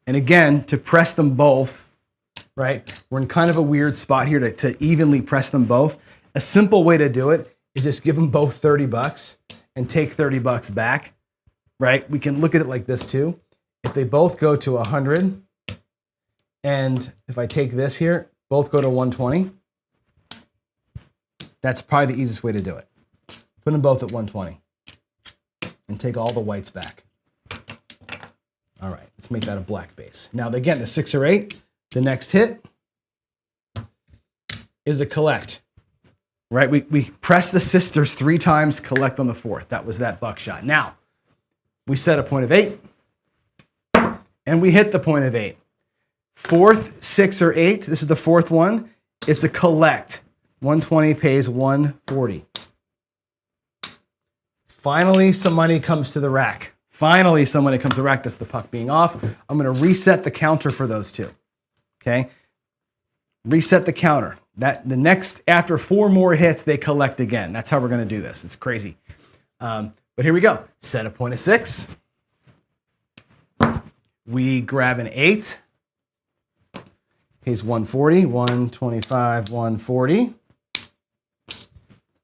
And again, to press them both, right? We're in kind of a weird spot here to evenly press them both. A simple way to do it is just give them both $30 and take $30 back, right? We can look at it like this too. If they both go to 100, and if I take this here, both go to 120. That's probably the easiest way to do it. Put them both at 120 and take all the whites back. All right, let's make that a black base. Now, again, the 6 or 8, the next hit is a collect, right? We press the sisters 3 times, collect on the 4th. That was that buckshot. Now, we set a point of 8, and we hit the point of 8. 4th, 6 or 8, this is the 4th one. It's a collect. 120 pays 140. Finally, some money comes to the rack. Finally, some money comes to the rack. That's the puck being off. I'm going to reset the counter for those 2. Okay? Reset the counter. The next, after 4 more hits, they collect again. That's how we're going to do this. It's crazy. But here we go. Set a point of 6. We grab an 8. Pays 140, 125, 140.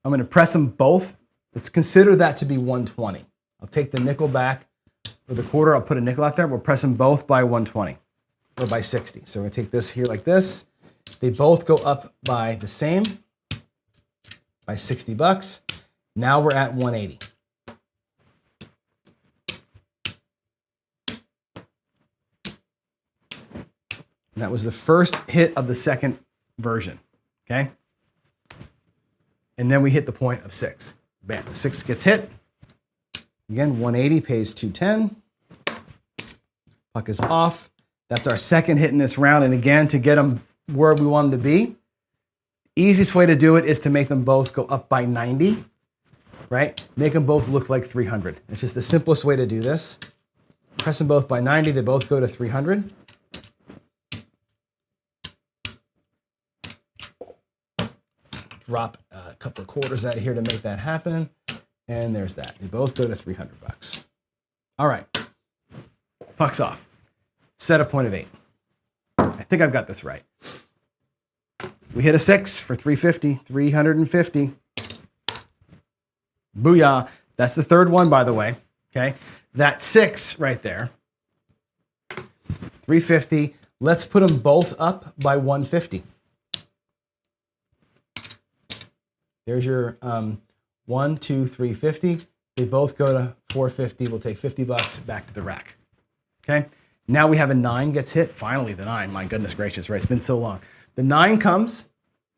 I'm going to press them both. Let's consider that to be 120. I'll take the nickel back, or the quarter, I'll put a nickel out there. We'll press them both by 120, or by 60. So I'm going to take this here like this. They both go up by the same, by $60. Now we're at 180. And that was the first hit of the second version, okay? And then we hit the point of 6. Bam, the 6 gets hit. Again, 180 pays 210. Puck is off. That's our second hit in this round. And again, to get them where we want them to be, easiest way to do it is to make them both go up by 90, right? Make them both look like 300. It's just the simplest way to do this. Press them both by 90, they both go to 300. Drop a couple of quarters out of here to make that happen. And there's that. They both go to $300. All right. Puck's off. Set a point of 8. I think I've got this right. We hit a 6 for 350. 350. Booyah. That's the third one, by the way. Okay. That 6 right there. 350. Let's put them both up by 150. There's your 1, 2, 3, 50. They both go to 450. We'll take 50 bucks back to the rack. Okay. Now we have a 9 gets hit. Finally, the 9. My goodness gracious, right? It's been so long. The 9 comes.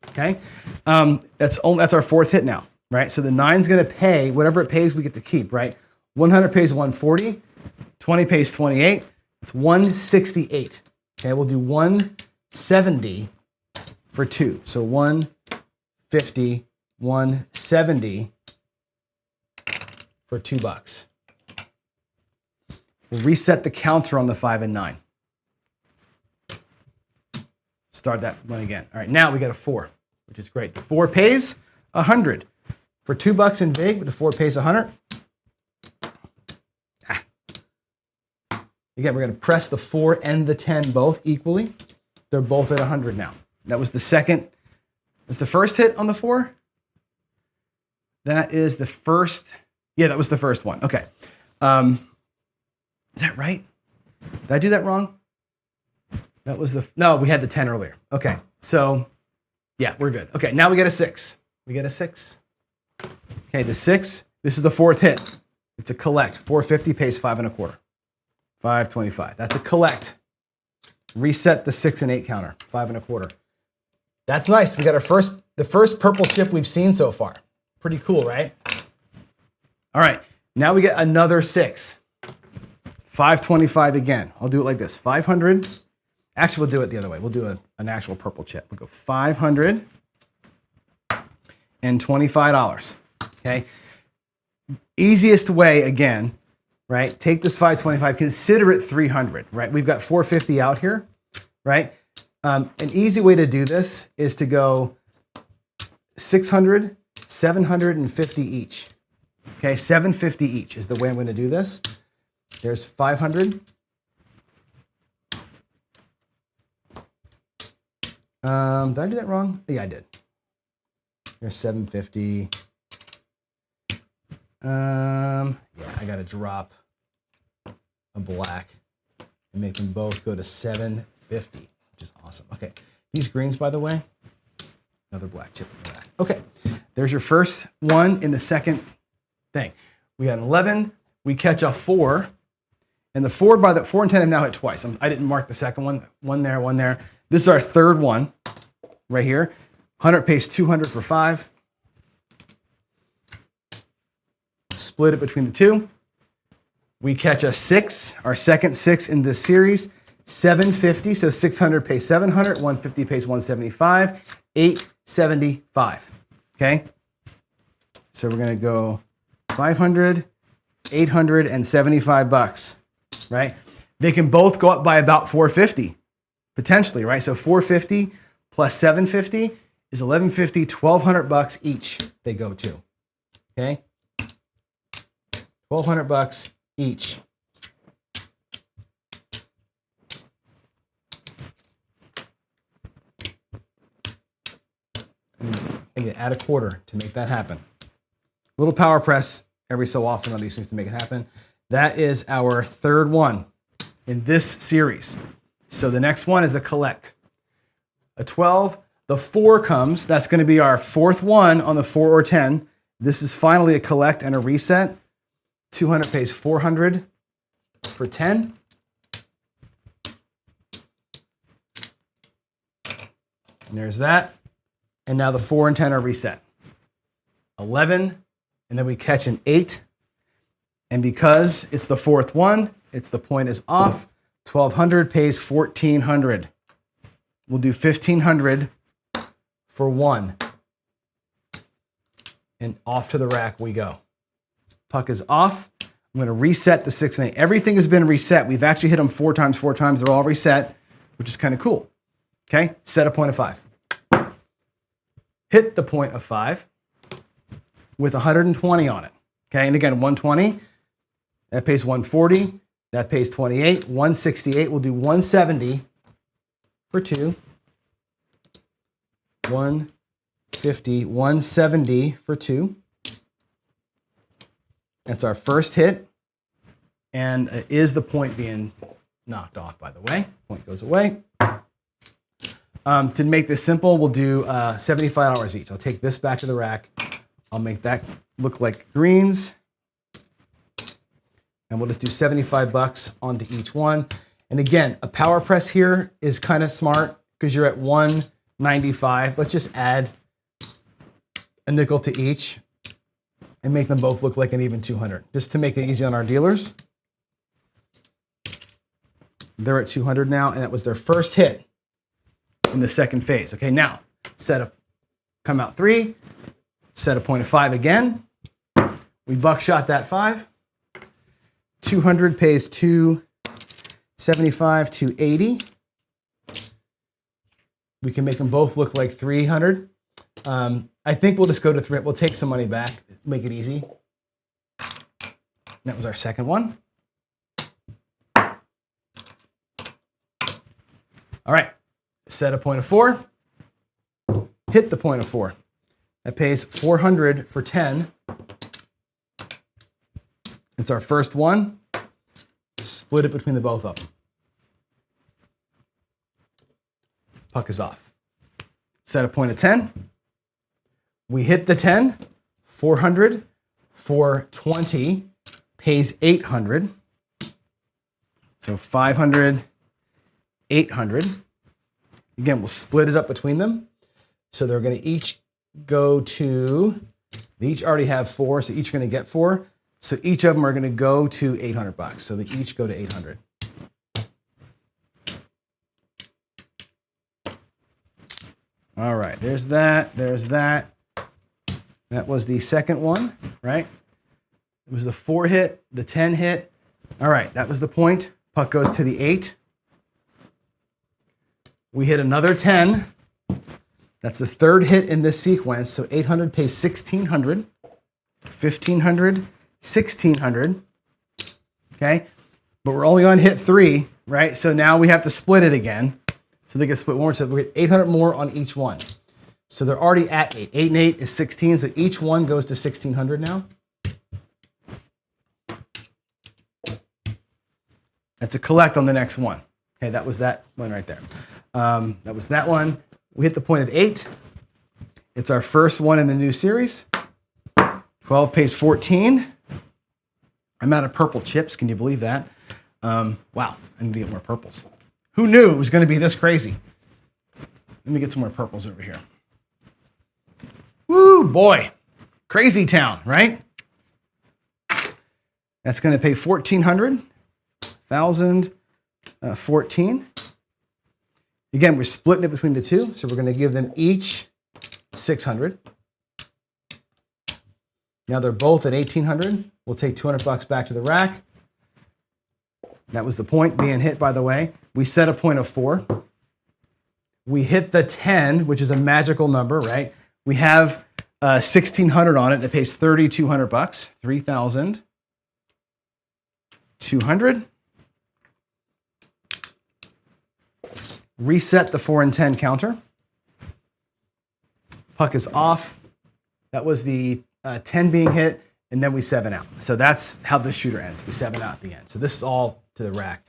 Okay. That's our fourth hit now, right? So the 9's going to pay whatever it pays. We get to keep, right? 100 pays 140. 20 pays 28. It's 168. Okay. We'll do 170 for 2. So 150. 170 for $2. We'll reset the counter on the 5 and 9. Start that one again. All right, now we got a 4, which is great. The 4 pays 100. For $2 in vig, the 4 pays 100. Again, we're going to press the 4 and the 10 both equally. They're both at 100 now. That was the second. That's the first hit on the 4. That is the first. Yeah, that was the first one. Okay. Is that right? Did I do that wrong? That was no, we had the 10 earlier. Okay. So, yeah, we're good. Okay, now we get a 6. We get a 6. Okay, the 6, this is the fourth hit. It's a collect. 450 pays 5 1/4. 525. That's a collect. Reset the 6 and 8 counter. 5 1/4. That's nice. We got the first purple chip we've seen so far. Pretty cool, right? All right, now we get another 6. 525 again. I'll do it like this. 500. Actually, we'll do it the other way. We'll do an actual purple chip. We'll go $525. Okay. Easiest way again, right? Take this 525. Consider it 300. Right? We've got 450 out here. Right? An easy way to do this is to go 600. 750 each. Okay, 750 each is the way I'm going to do this. There's 500. Did I do that wrong? Yeah, I did. There's 750. Yeah, I got to drop a black and make them both go to 750, which is awesome. Okay, these greens, by the way, another black chip in the back. Okay, there's your first one in the second thing. We got an 11. We catch a 4. And the 4 and 10 have now hit twice. I didn't mark the second one. One there, one there. This is our third one right here. 100 pays 200 for 5. Split it between the two. We catch a 6, our second 6 in this series. 750, so 600 pays 700. 150 pays 175. 875. Okay? So we're going to go 500, 875 bucks, right? They can both go up by about 450, potentially, right? So 450 plus 750 is 1150, 1200 bucks each they go to, okay? 1200 bucks each. And you add a quarter to make that happen. Little power press every so often on these things to make it happen. That is our third one in this series. So the next one is a collect. A 12, the 4 comes. That's going to be our fourth one on the 4 or 10. This is finally a collect and a reset. 200 pays 400 for 10. And there's that. And now the 4 and 10 are reset. 11, and then we catch an 8. And because it's the fourth one, the point is off. 1200 pays 1400. We'll do 1500 for 1. And off to the rack we go. Puck is off. I'm going to reset the 6 and 8. Everything has been reset. We've actually hit them 4 times. They're all reset, which is kind of cool. Okay, set a point of 5. Hit the point of 5 with 120 on it. Okay, and again, 120, that pays 140, that pays 28, 168, we'll do 170 for 2, 150, 170 for 2. That's our first hit, and is the point being knocked off, by the way. Point goes away. To make this simple, we'll do $75 each. I'll take this back to the rack. I'll make that look like greens. And we'll just do 75 bucks onto each one. And again, a power press here is kind of smart because you're at 195. Let's just add a nickel to each and make them both look like an even 200, just to make it easy on our dealers. They're at 200 now, and that was their first hit in the second phase. Okay, now set up, come out 3, set a point of 5 again. We buckshot that 5. 200 pays 275, 280. We can make them both look like 300. I think we'll just go to 3. We'll take some money back, make it easy. That was our second one. All right, set a point of 4. Hit the point of 4. That pays 400 for 10. It's our first one. Split it between the both of them. Puck is off. Set a point of 10. We hit the 10. 400 for 20 pays 800. So 500, 800. Again, we'll split it up between them. So they're going to each go to, they each already have 4, so each are going to get 4. So each of them are going to go to 800 bucks. So they each go to 800. All right, there's that, there's that. That was the second one, right? It was the 4 hit, the 10 hit. All right, that was the point. Puck goes to the 8. We hit another 10. That's the third hit in this sequence. So 800 pays 1,600, 1,500, 1,600. Okay, but we're only on hit 3, right? So now we have to split it again. So they get split one more. So we get 800 more on each one. So they're already at 8. 8 and 8 is 16. So each one goes to 1,600 now. That's a collect on the next one. Okay, that was that one right there. That was that one. We hit the point of 8. It's our first one in the new series. 12 pays 14. I'm out of purple chips. Can you believe that? Wow, I need to get more purples. Who knew it was going to be this crazy? Let me get some more purples over here. Woo, boy. Crazy town, right? That's going to pay 1,400. 1,000, 14. Again, we're splitting it between the two, so we're going to give them each 600. Now they're both at 1,800. We'll take 200 bucks back to the rack. That was the point being hit, by the way. We set a point of 4. We hit the 10, which is a magical number, right? We have 1,600 on it. It pays 3,200 bucks. 3,200. Reset the 4 and 10 counter. Puck is off. That was the 10 being hit, and then we 7 out. So that's how this shooter ends. We 7 out at the end. So this is all to the rack.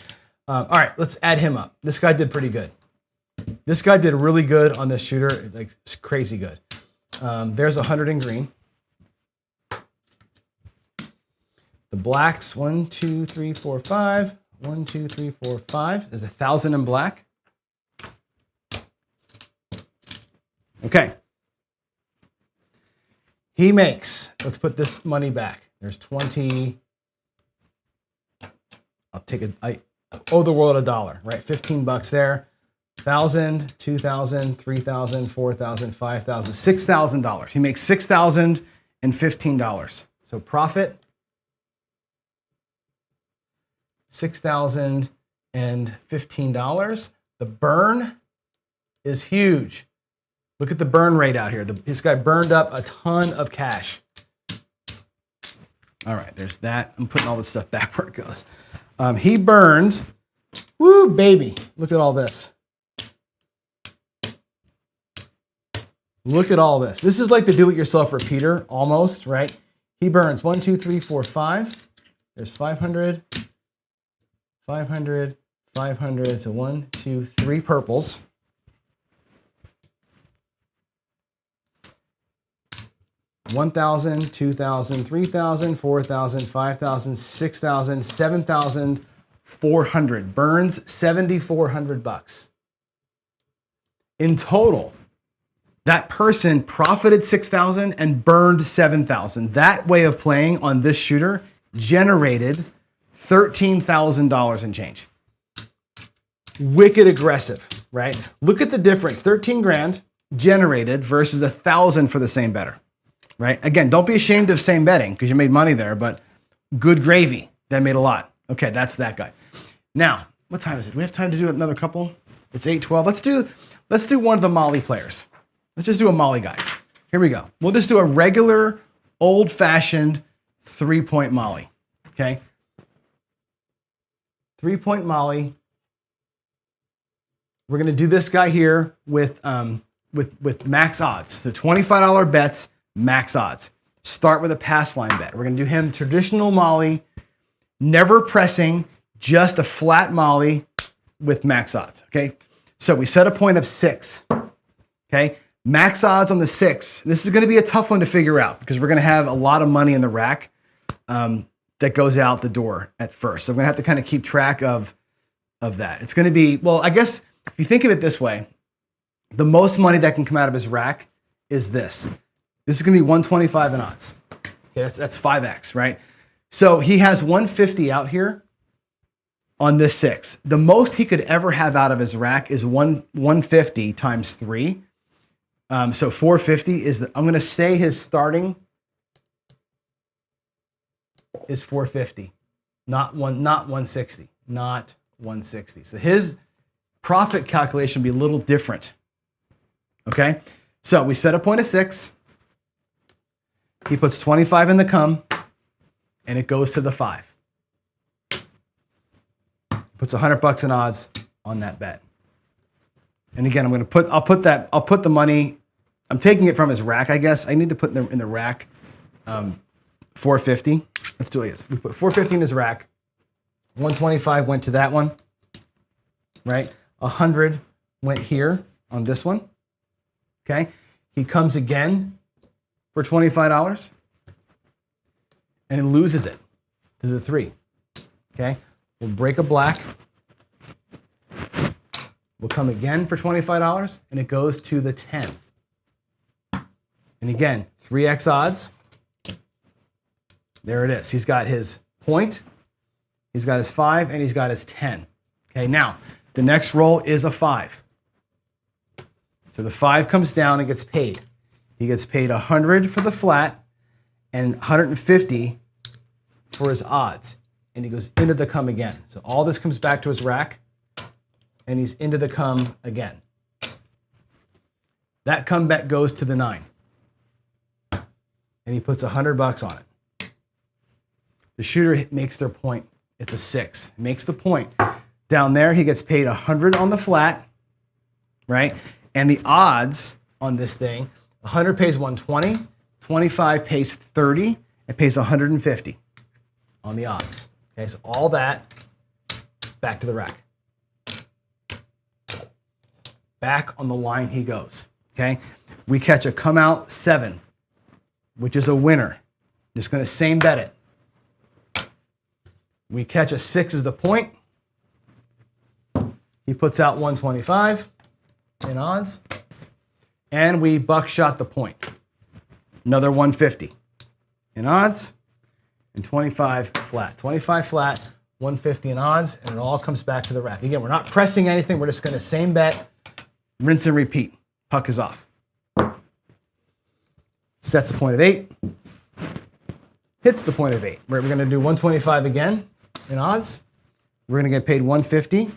All right, let's add him up. This guy did pretty good. This guy did really good on this shooter, like it's crazy good. There's 100 in green. The blacks, 1, 2, 3, 4, 5. 1, 2, 3, 4, 5. There's 1,000 in black. Okay. He makes, let's put this money back. There's 20. I'll take it. I owe the world $1, right? 15 bucks there. 1,000, 2,000, 3,000, 4,000, 5,000, $6,000. He makes $6,015. So profit, $6,015. The burn is huge. Look at the burn rate out here. This guy burned up a ton of cash. All right, there's that. I'm putting all this stuff back where it goes. He burned, woo, baby. Look at all this. Look at all this. This is like the do-it-yourself repeater, almost, right? He burns 1, 2, 3, 4, 5. There's 500, 500, 500, so 1, 2, 3 purples. $1,000, $2,000, $3,000, $4,000, $5,000, $6,000, $7,400. Burns $7,400. In total, that person profited $6,000 and burned $7,000. That way of playing on this shooter generated $13,000 and change. Wicked aggressive, right? Look at the difference. 13 grand generated versus 1,000 for the same better. Right? Again, don't be ashamed of same betting because you made money there, but good gravy. That made a lot. Okay, that's that guy. Now, what time is it? Do we have time to do another couple? It's 8:12. Let's do one of the Molly players. Let's just do a Molly guy. Here we go. We'll just do a regular, old-fashioned 3-point Molly. Okay? 3-point Molly. We're gonna do this guy here with max odds. So $25 bets. Max odds. Start with a pass line bet. We're going to do him traditional Molly, never pressing, just a flat Molly with max odds. Okay. So we set a point of 6. Okay. Max odds on the 6. This is going to be a tough one to figure out because we're going to have a lot of money in the rack that goes out the door at first. So I'm going to have to kind of keep track of that. It's going to be, well, I guess if you think of it this way, the most money that can come out of his rack is this. This is going to be 125 in odds. Okay, that's 5x, right? So he has 150 out here on this 6. The most he could ever have out of his rack is 150 times 3. So 450 is I'm going to say his starting is 450, not 160, not 160. So his profit calculation will be a little different. Okay, so we set a point of 6. He puts 25 in the come, and it goes to the 5. Puts $100 in odds on that bet. And again, I'll put the money. I'm taking it from his rack, I guess. I need to put in the rack 450. Let's do it. We put 450 in his rack. 125 went to that one, right? 100 went here on this one. Okay. He comes again for $25 and loses it to the 3. Okay, we'll break a black. We'll come again for $25 and it goes to the 10. And again, 3x odds. There it is. He's got his point, he's got his 5, and he's got his 10. Okay, now the next roll is a 5. So the 5 comes down and gets paid. He gets paid 100 for the flat and 150 for his odds. And he goes into the come again. So all this comes back to his rack and he's into the come again. That come bet goes to the 9. And he puts $100 on it. The shooter makes their point. It's a 6. Makes the point. Down there, he gets paid 100 on the flat, right? And the odds on this thing, 100 pays 120, 25 pays 30, it pays 150 on the odds. Okay, so all that back to the rack. Back on the line he goes. Okay, we catch a come out 7, which is a winner. Just going to same bet it. We catch a 6 as the point. He puts out 125 in odds. And we buckshot the point. Another 150 in odds and 25 flat. 25 flat, 150 in odds, and it all comes back to the rack. Again, we're not pressing anything. We're just going to same bet, rinse and repeat. Puck is off. Sets a point of 8. Hits the point of 8. We're going to do 125 again in odds. We're going to get paid 150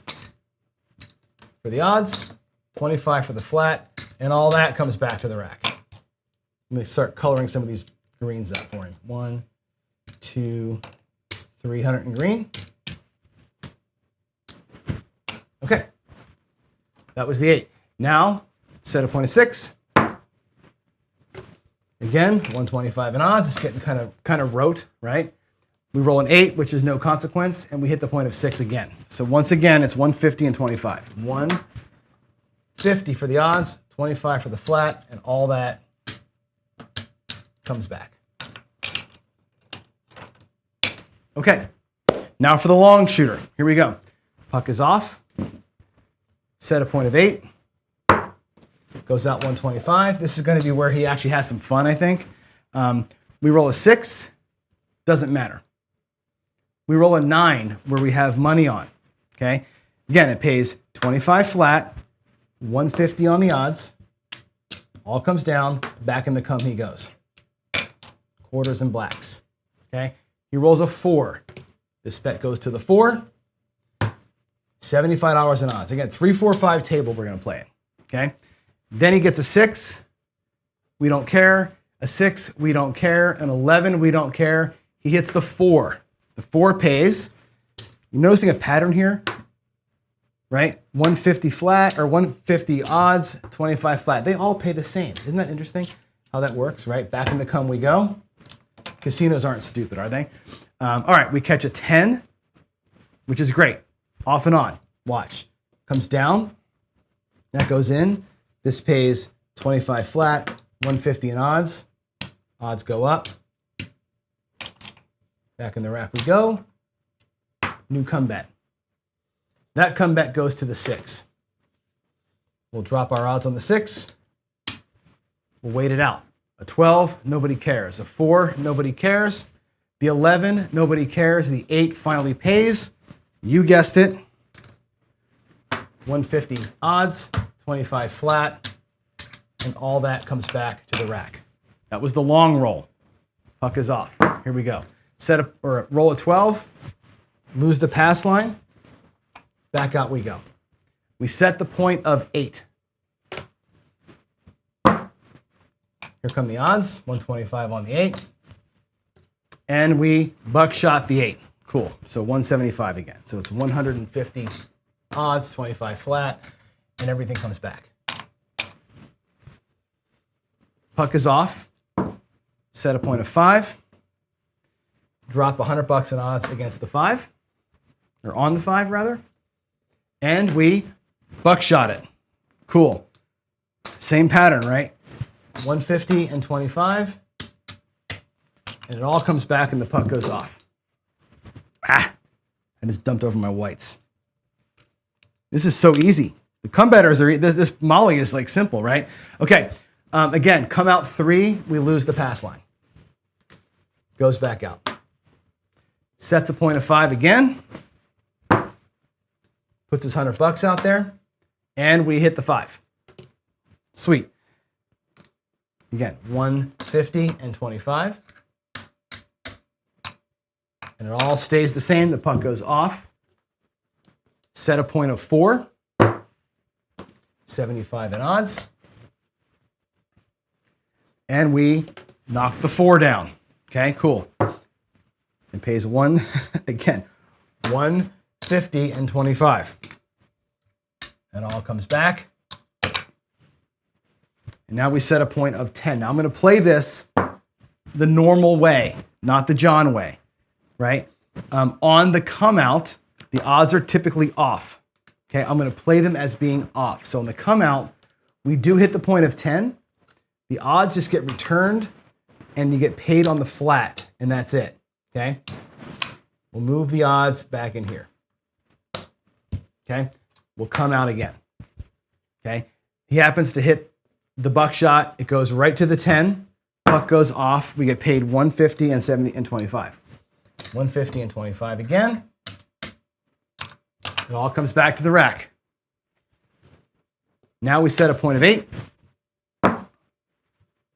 for the odds, 25 for the flat, and all that comes back to the rack. Let me start coloring some of these greens up for him. 1, 2, 300 in green. Okay, that was the 8. Now, set a point of 6. Again, 125 in odds. It's getting kind of rote, right? We roll an 8, which is no consequence, and we hit the point of 6 again. So once again, it's 150 and 25. 150 for the odds, 25 for the flat, and all that comes back. Okay, now for the long shooter. Here we go. Puck is off. Set a point of 8. Goes out 125. This is going to be where he actually has some fun, I think. We roll a 6. Doesn't matter. We roll a 9 where we have money on. Okay. Again, it pays 25 flat, 150 on the odds. All comes down. Back in the cum he goes. Quarters and blacks. Okay. He rolls a 4. This bet goes to the 4. $75 in odds. Again, 3, 4, 5 table we're going to play it. Okay. Then he gets a 6. We don't care. A 6, we don't care. An 11, we don't care. He hits the 4. The 4 pays. You noticing a pattern here? Right? 150 flat or 150 odds, 25 flat. They all pay the same. Isn't that interesting how that works, right? Back in the cum we go. Casinos aren't stupid, are they? All right, we catch a 10, which is great. Off and on. Watch. Comes down. That goes in. This pays 25 flat, 150 in odds. Odds go up. Back in the rack we go. New cum bet. That cum bet goes to the 6. We'll drop our odds on the 6. We'll wait it out. A 12, nobody cares. A 4, nobody cares. The 11, nobody cares. The 8 finally pays. You guessed it. 150 odds, 25 flat, and all that comes back to the rack. That was the long roll. Puck is off. Here we go. Set up or roll a 12, lose the pass line, back out we go. We set the point of 8. Here come the odds, 125 on the 8. And we buckshot the 8. Cool. So 175 again. So it's 150 odds, 25 flat, and everything comes back. Puck is off. Set a point of 5. Drop $100 in odds against the 5, or on the 5 rather, and we buckshot it. Cool. Same pattern, right? 150 and 25, and it all comes back and the puck goes off. I just dumped over my whites. This is so easy. The cum bettors are, this Molly is like simple, right? Okay, again, come out 3, we lose the pass line. Goes back out. Sets a point of 5 again. Puts his $100 out there. And we hit the 5. Sweet. Again, 150 and 25. And it all stays the same. The puck goes off. Set a point of 4. 75 in odds. And we knock the 4 down. Okay, cool. And pays again, 150 and 25. And all comes back. And now we set a point of 10. Now I'm going to play this the normal way, not the John way, right? On the come out, the odds are typically off. Okay, I'm going to play them as being off. So on the come out, we do hit the point of 10. The odds just get returned and you get paid on the flat, and that's it. Okay, we'll move the odds back in here. Okay, we'll come out again. Okay, he happens to hit the buckshot. It goes right to the 10. Puck goes off. We get paid 150 and 70 and 25. 150 and 25 again. It all comes back to the rack. Now we set a point of 8.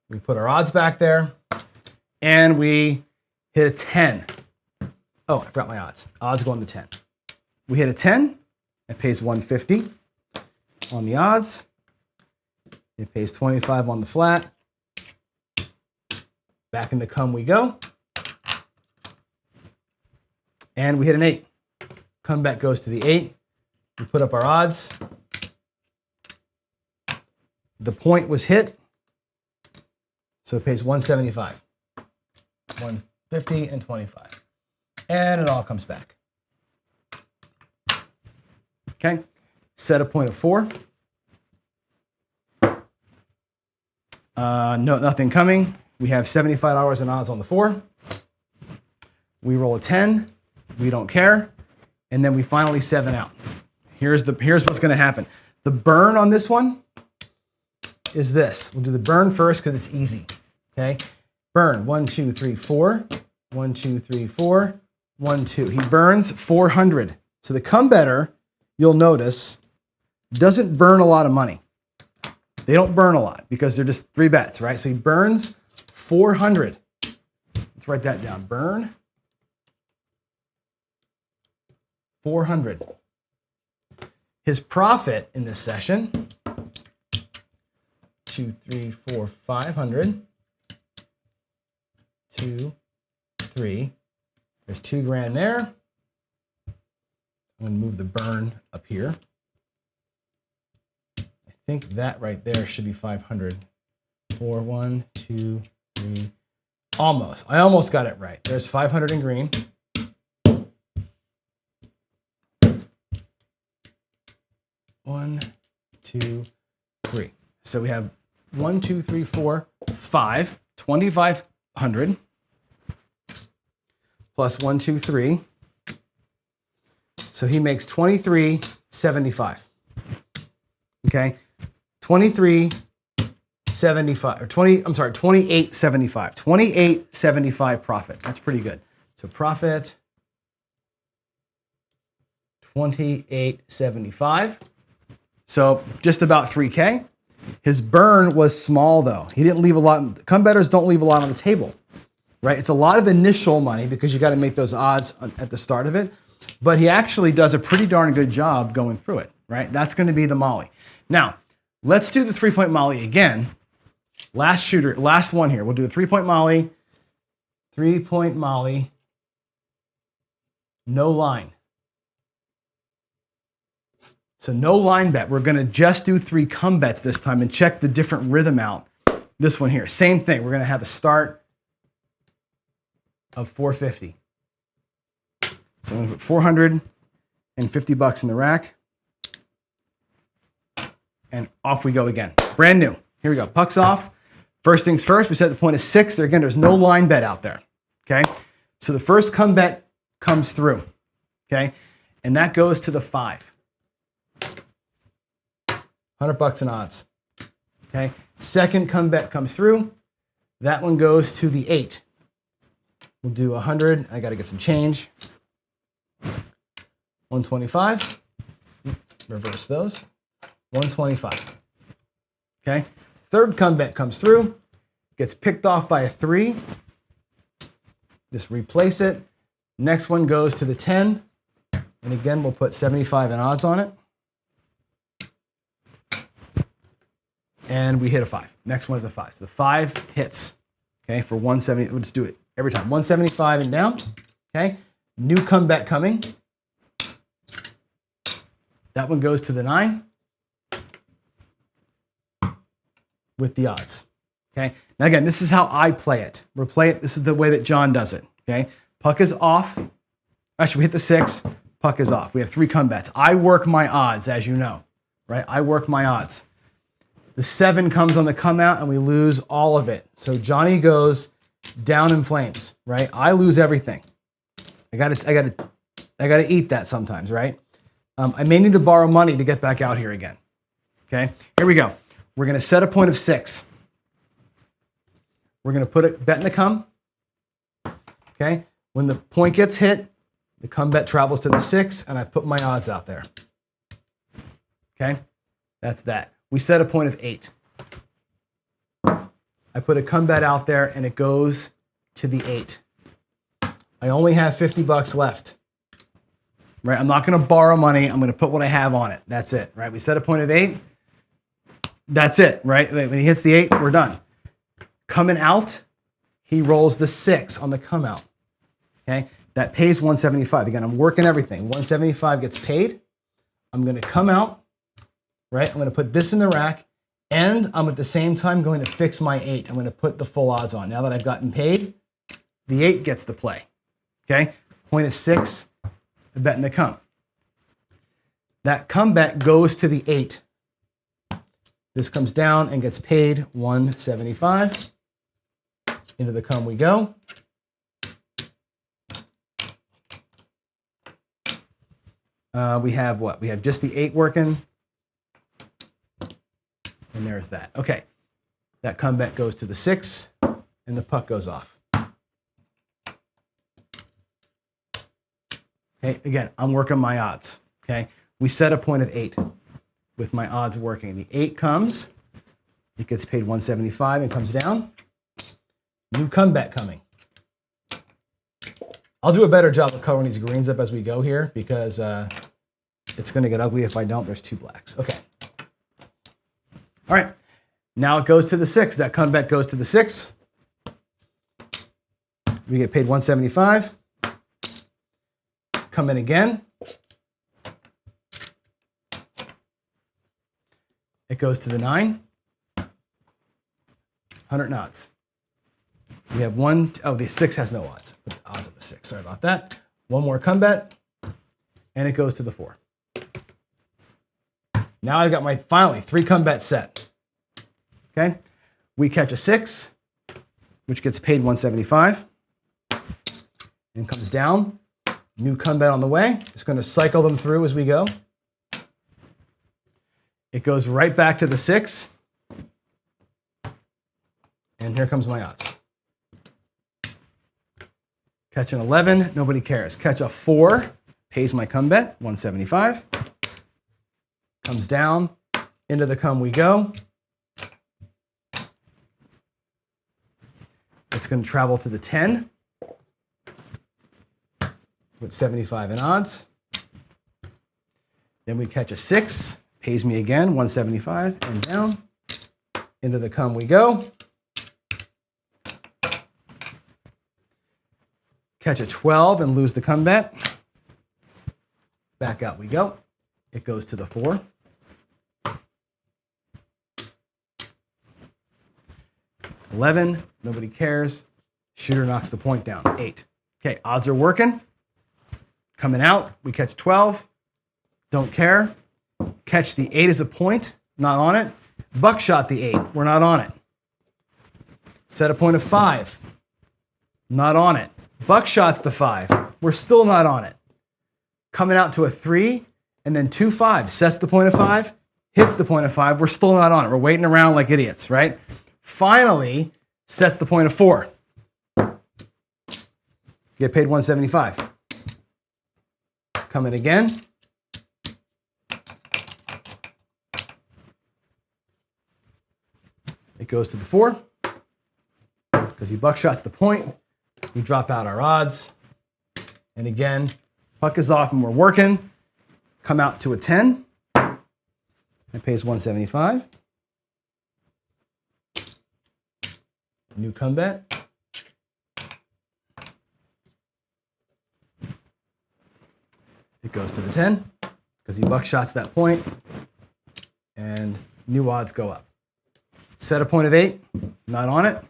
We put our odds back there, and we hit a 10. Oh, I forgot my odds. Odds go on the 10. We hit a 10. It pays 150 on the odds. It pays 25 on the flat. Back in the cum we go. And we hit an 8. Comeback goes to the 8. We put up our odds. The point was hit. So it pays 175. 150 and 25. and it all comes back. Okay, set a point of 4. No, nothing coming. We have $75 in odds on the 4. We roll a 10. We don't care. And then we finally 7 out. Here's what's going to happen. The burn on this one is this. We'll do the burn first because it's easy. Okay, burn 1, 2, 3, 4. 1, 2, 3, 4. 1, 2. He burns 400. So the come better, you'll notice, doesn't burn a lot of money. They don't burn a lot because they're just 3 bets, right? So he burns 400. Let's write that down. Burn 400. His profit in this session, 2, 3, 4, 500. 2, 3. There's $2,000 there. I'm going to move the burn up here. I think that right there should be 500. 4, 1, 2, 3. Almost. I almost got it right. There's 500 in green. One, 2, 3. So we have 1, 2, 3, 4, 5. 2,500 plus 1, 2, 3. So he makes 23.75. Okay, 23.75 or 20. I'm sorry, 28.75. 28.75 profit. That's pretty good. So profit 28.75. So just about 3K. His burn was small though. He didn't leave a lot. Come bettors don't leave a lot on the table, right? It's a lot of initial money because you got to make those odds at the start of it. But he actually does a pretty darn good job going through it, right? That's going to be the Molly. Now, let's do the 3-point Molly again. Last one here. We'll do the 3-point Molly. 3-point Molly. No line. So no line bet. We're going to just do 3 come bets this time and check the different rhythm out. This one here, same thing. We're going to have a start of 450. So I'm going to put 450 bucks in the rack. And off we go again. Brand new. Here we go. Pucks off. First things first, we set the point of 6. There again, there's no line bet out there. Okay. So the first come bet comes through. Okay. And that goes to the 5. 100 bucks in odds. Okay. Second come bet comes through. That one goes to the 8. We'll do 100. I got to get some change. 125. Reverse those. 125. Okay. Third come bet comes through. Gets picked off by a 3. Just replace it. Next one goes to the 10. And again, we'll put 75 in odds on it. And we hit a 5. Next one is a 5. So the 5 hits. Okay, for 170. We'll just do it every time. 175 and down. Okay. New come bet coming. That one goes to the 9 with the odds. Okay. Now again, this is how I play it. This is the way that John does it. Okay. Puck is off. Actually, we hit the 6. Puck is off. We have 3 come bets. I work my odds, as you know, right? I work my odds. The 7 comes on the come out and we lose all of it. So Johnny goes down in flames, right? I lose everything. I gotta eat that sometimes, right? I may need to borrow money to get back out here again. Okay, here we go. We're gonna set a point of 6. We're gonna put a bet in the come. Okay, when the point gets hit, the come bet travels to the 6 and I put my odds out there. Okay, that's that. We set a point of 8. I put a come bet out there and it goes to the 8. I only have 50 bucks left. Right? I'm not going to borrow money. I'm going to put what I have on it. That's it. Right? We set a point of 8. That's it. Right? When he hits the 8, we're done. Coming out, he rolls the 6 on the come out. Okay? That pays 175. Again, I'm working everything. 175 gets paid. I'm going to come out. Right? I'm going to put this in the rack, and I'm at the same time going to fix my 8. I'm going to put the full odds on. Now that I've gotten paid, the 8 gets the play. Okay? Point is 6, a bet in the come. That come bet goes to the 8. This comes down and gets paid 175. Into the come we go. We have what? We have just the 8 working. And there's that. Okay. That come bet goes to the 6, and the puck goes off. Okay, again, I'm working my odds. Okay, we set a point of 8 with my odds working. The 8 comes, it gets paid 175 and comes down. New come bet coming. I'll do a better job of covering these greens up as we go here because it's going to get ugly if I don't. There's 2 blacks. Okay. All right. Now it goes to the 6. That come bet goes to the 6. We get paid 175. Come in again. It goes to the 9. 100 odds. We have one. Oh, the 6 has no odds. Put the odds on the 6. Sorry about that. One more come bet, and it goes to the 4. Now I've got my finally 3 come bets set. Okay, we catch a 6, which gets paid 175, and comes down. New come bet on the way. Just going to cycle them through as we go. It goes right back to the 6, and here comes my odds. Catch an 11, nobody cares. Catch a 4, pays my come bet, 175. Comes down, into the come we go. It's going to travel to the 10 with 75 in odds. Then we catch a 6, pays me again, 175, and down. Into the come we go. Catch a 12 and lose the come bet. Back out we go. It goes to the 4. $11, nobody cares. Shooter knocks the point down, 8. Okay, odds are working. Coming out, we catch 12. Don't care. Catch the 8 as a point, not on it. Buckshot the 8, we're not on it. Set a point of 5, not on it. Buckshots the 5, we're still not on it. Coming out to a 3, and then 2 5, sets the point of 5, hits the point of 5, we're still not on it. We're waiting around like idiots, right? Finally, sets the point of 4. Get paid 175. Come in again. It goes to the 4. Because he buckshots the point. We drop out our odds. And again, puck is off and we're working. Come out to a 10. It pays 175. New come bet. It goes to the 10 because he buckshots that point, and new odds go up. Set a point of 8, not on it.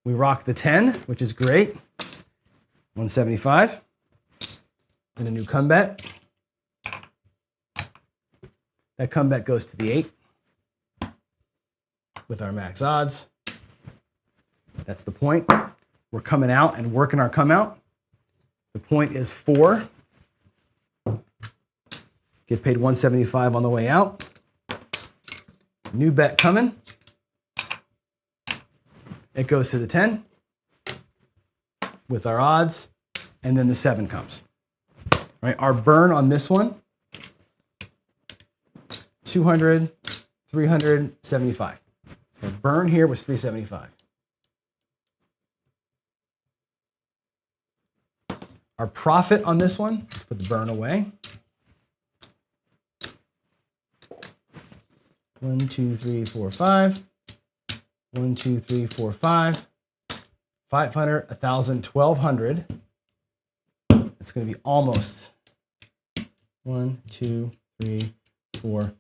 We rock the 10, which is great. 175. And a new come bet. That come bet goes to the 8 with our max odds. That's the point. We're coming out and working our come out. The point is 4. Get paid 175 on the way out. New bet coming. It goes to the 10 with our odds, and then the 7 comes. Right? Our burn on this one, 200, 375. So our burn here was 375. Our profit on this one, let's put the burn away. 1, 2, 3, 4, 5. 1, 2, 3, 4, 5. 500, 1,000, 1,200. It's going to be almost 1, 2, 3, 4,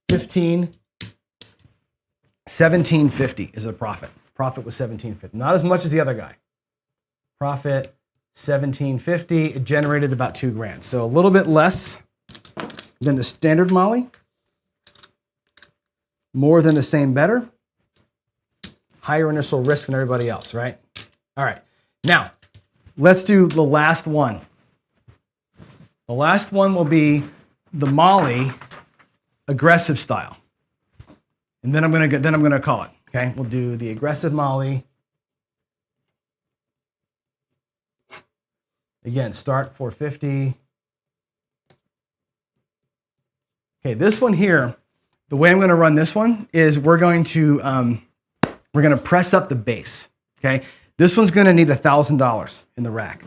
15, 1750 is a profit Profit was $17.50. Not as much as the other guy. Profit $17.50. It generated about $2,000. So a little bit less than the standard Molly. More than the same better. Higher initial risk than everybody else, right? All right. Now, let's do the last one. The last one will be the Molly aggressive style. And then I'm gonna call it. Okay, we'll do the aggressive Molly. Again, start 450. Okay, this one here, the way I'm going to run this one is we're going to press up the base. Okay, this one's going to need $1,000 in the rack,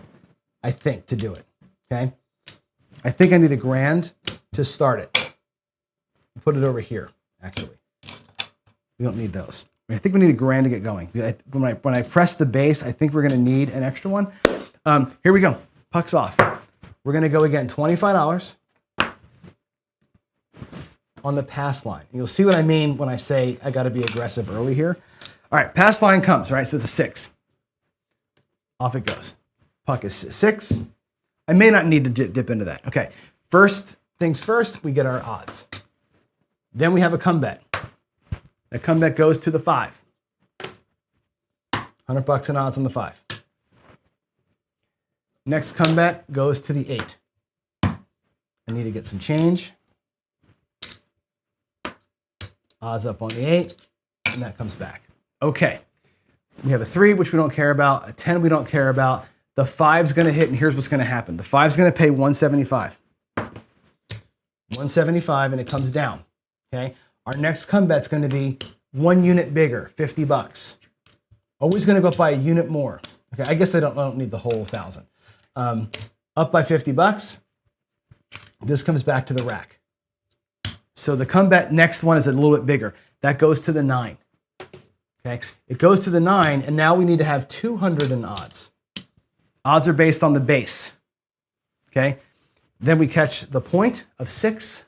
I think, to do it. Okay, I think I need $1,000 to start it. Put it over here. Actually, we don't need those. I think we need $1,000 to get going. When I press the base, I think we're going to need an extra one. Here we go. Puck's off. We're going to go again, $25 on the pass line. You'll see what I mean when I say I got to be aggressive early here. All right, pass line comes, right? So it's a 6. Off it goes. Puck is 6. I may not need to dip into that. Okay, first things first, we get our odds. Then we have a comeback. That comeback goes to the 5. $100 in odds on the 5. Next comeback goes to the 8. I need to get some change. Odds up on the 8, and that comes back. Okay, we have a 3, which we don't care about, a 10 we don't care about. The 5's gonna hit, and here's what's gonna happen. The 5's gonna pay $175. $175, and it comes down, okay? Our next comeback's gonna be 1 unit bigger, $50. Always gonna go up by a unit more. Okay, I guess I don't need the whole 1,000. Up by $50. This comes back to the rack. So the comeback next one is a little bit bigger. That goes to the 9. Okay, it goes to the 9, and now we need to have 200 in odds. Odds are based on the base. Okay, then we catch the point of 6.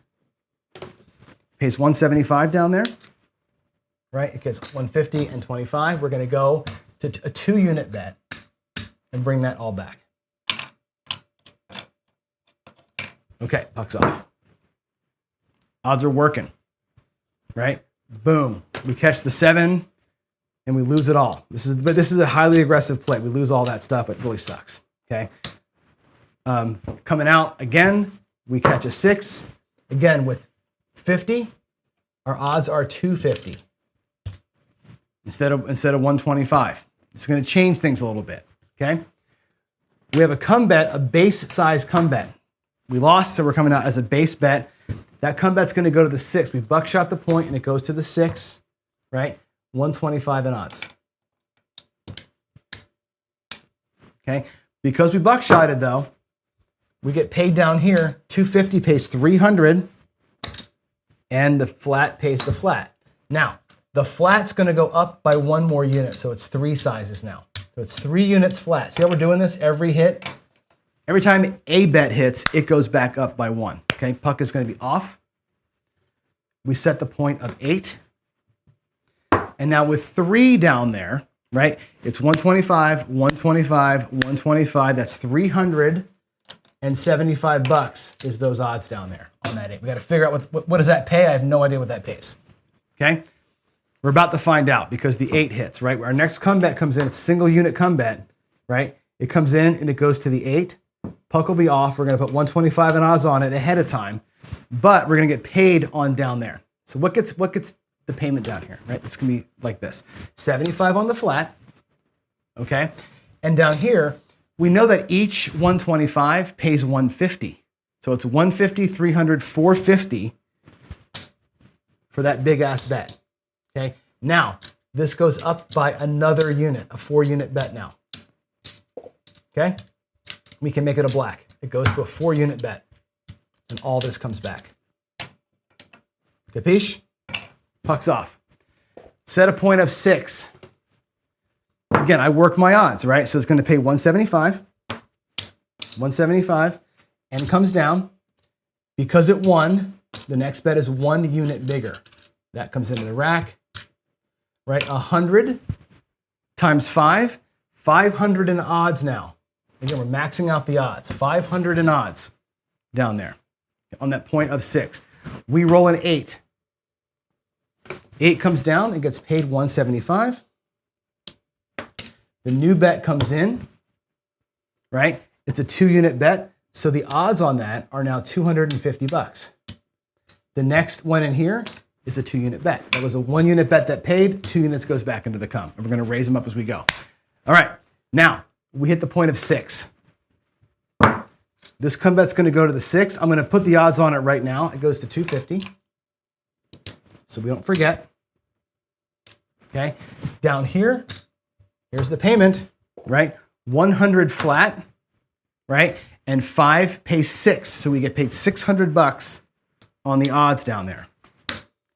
Pays $175 down there. Right, it gets $150 and $25. We're going to go to a 2-unit bet and bring that all back. Okay, puck's off. Odds are working, right? Boom. We catch the 7 and we lose it all. This is a highly aggressive play. We lose all that stuff. It really sucks, okay? Coming out again, we catch a 6. Again, with 50, our odds are 250 instead of 125. It's going to change things a little bit, okay? We have a comeback, a base size comeback. We lost, so we're coming out as a base bet. That comeback's going to go to the 6. We buckshot the point, and it goes to the 6, right? 125 in odds. Okay, because we buckshotted though, we get paid down here. 250 pays 300, and the flat pays the flat. Now, the flat's going to go up by 1 more unit, so it's 3 sizes now. So it's 3 units flat. See how we're doing this? Every hit, every time a bet hits, it goes back up by 1. Okay, puck is going to be off. We set the point of 8. And now with 3 down there, right, it's 125, 125, 125. That's $375 is those odds down there on that 8. We got to figure out what does that pay? I have no idea what that pays. Okay, we're about to find out because the 8 hits, right? Our next comeback comes in. It's a single unit comeback, right? It comes in and it goes to the 8. Puck will be off. We're going to put 125 in odds on it ahead of time, but we're going to get paid on down there. So what gets the payment down here, right? It's going to be like this. 75 on the flat, okay? And down here, we know that each 125 pays 150. So it's 150, 300, 450 for that big ass bet, okay? Now, this goes up by another unit, a 4-unit bet now, okay? We can make it a black. It goes to a 4-unit bet, and all this comes back. Capiche? Puck's off. Set a point of 6. Again, I work my odds, right? So it's going to pay 175, 175, and comes down. Because it won, the next bet is 1 unit bigger. That comes into the rack, right? 100 times 5, 500 in odds now. Again, we're maxing out the odds. 500 in odds down there on that point of 6. We roll an 8. 8 comes down and gets paid 175. The new bet comes in, right? It's a 2-unit bet, so the odds on that are now 250 bucks. The next one in here is a 2-unit bet. That was a 1-unit bet that paid, 2 units goes back into the come. And we're gonna raise them up as we go. All right, now we hit the point of 6. This come bet's gonna go to the 6. I'm gonna put the odds on it right now. It goes to 250, so we don't forget. Okay, down here, here's the payment, right? 100 flat, right? And 5 pays 6, so we get paid 600 bucks on the odds down there.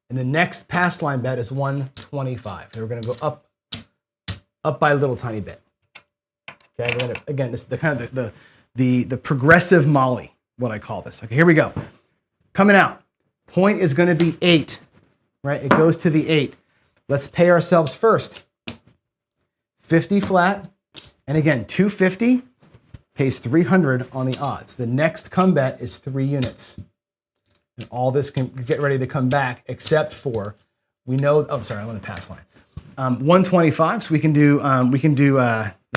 And the next pass line bet is 125. So we're gonna go up by a little tiny bit. Okay, we're gonna, again, this is the kind of the progressive Molly, what I call this. Okay, here we go. Coming out, point is gonna be 8, right? It goes to the 8. Let's pay ourselves first. 50 flat, and again, 250 pays 300 on the odds. The next come bet is 3 units. And all this can get ready to come back, except for, we know, oh, sorry, I'm on the pass line. 125, so we can do, let's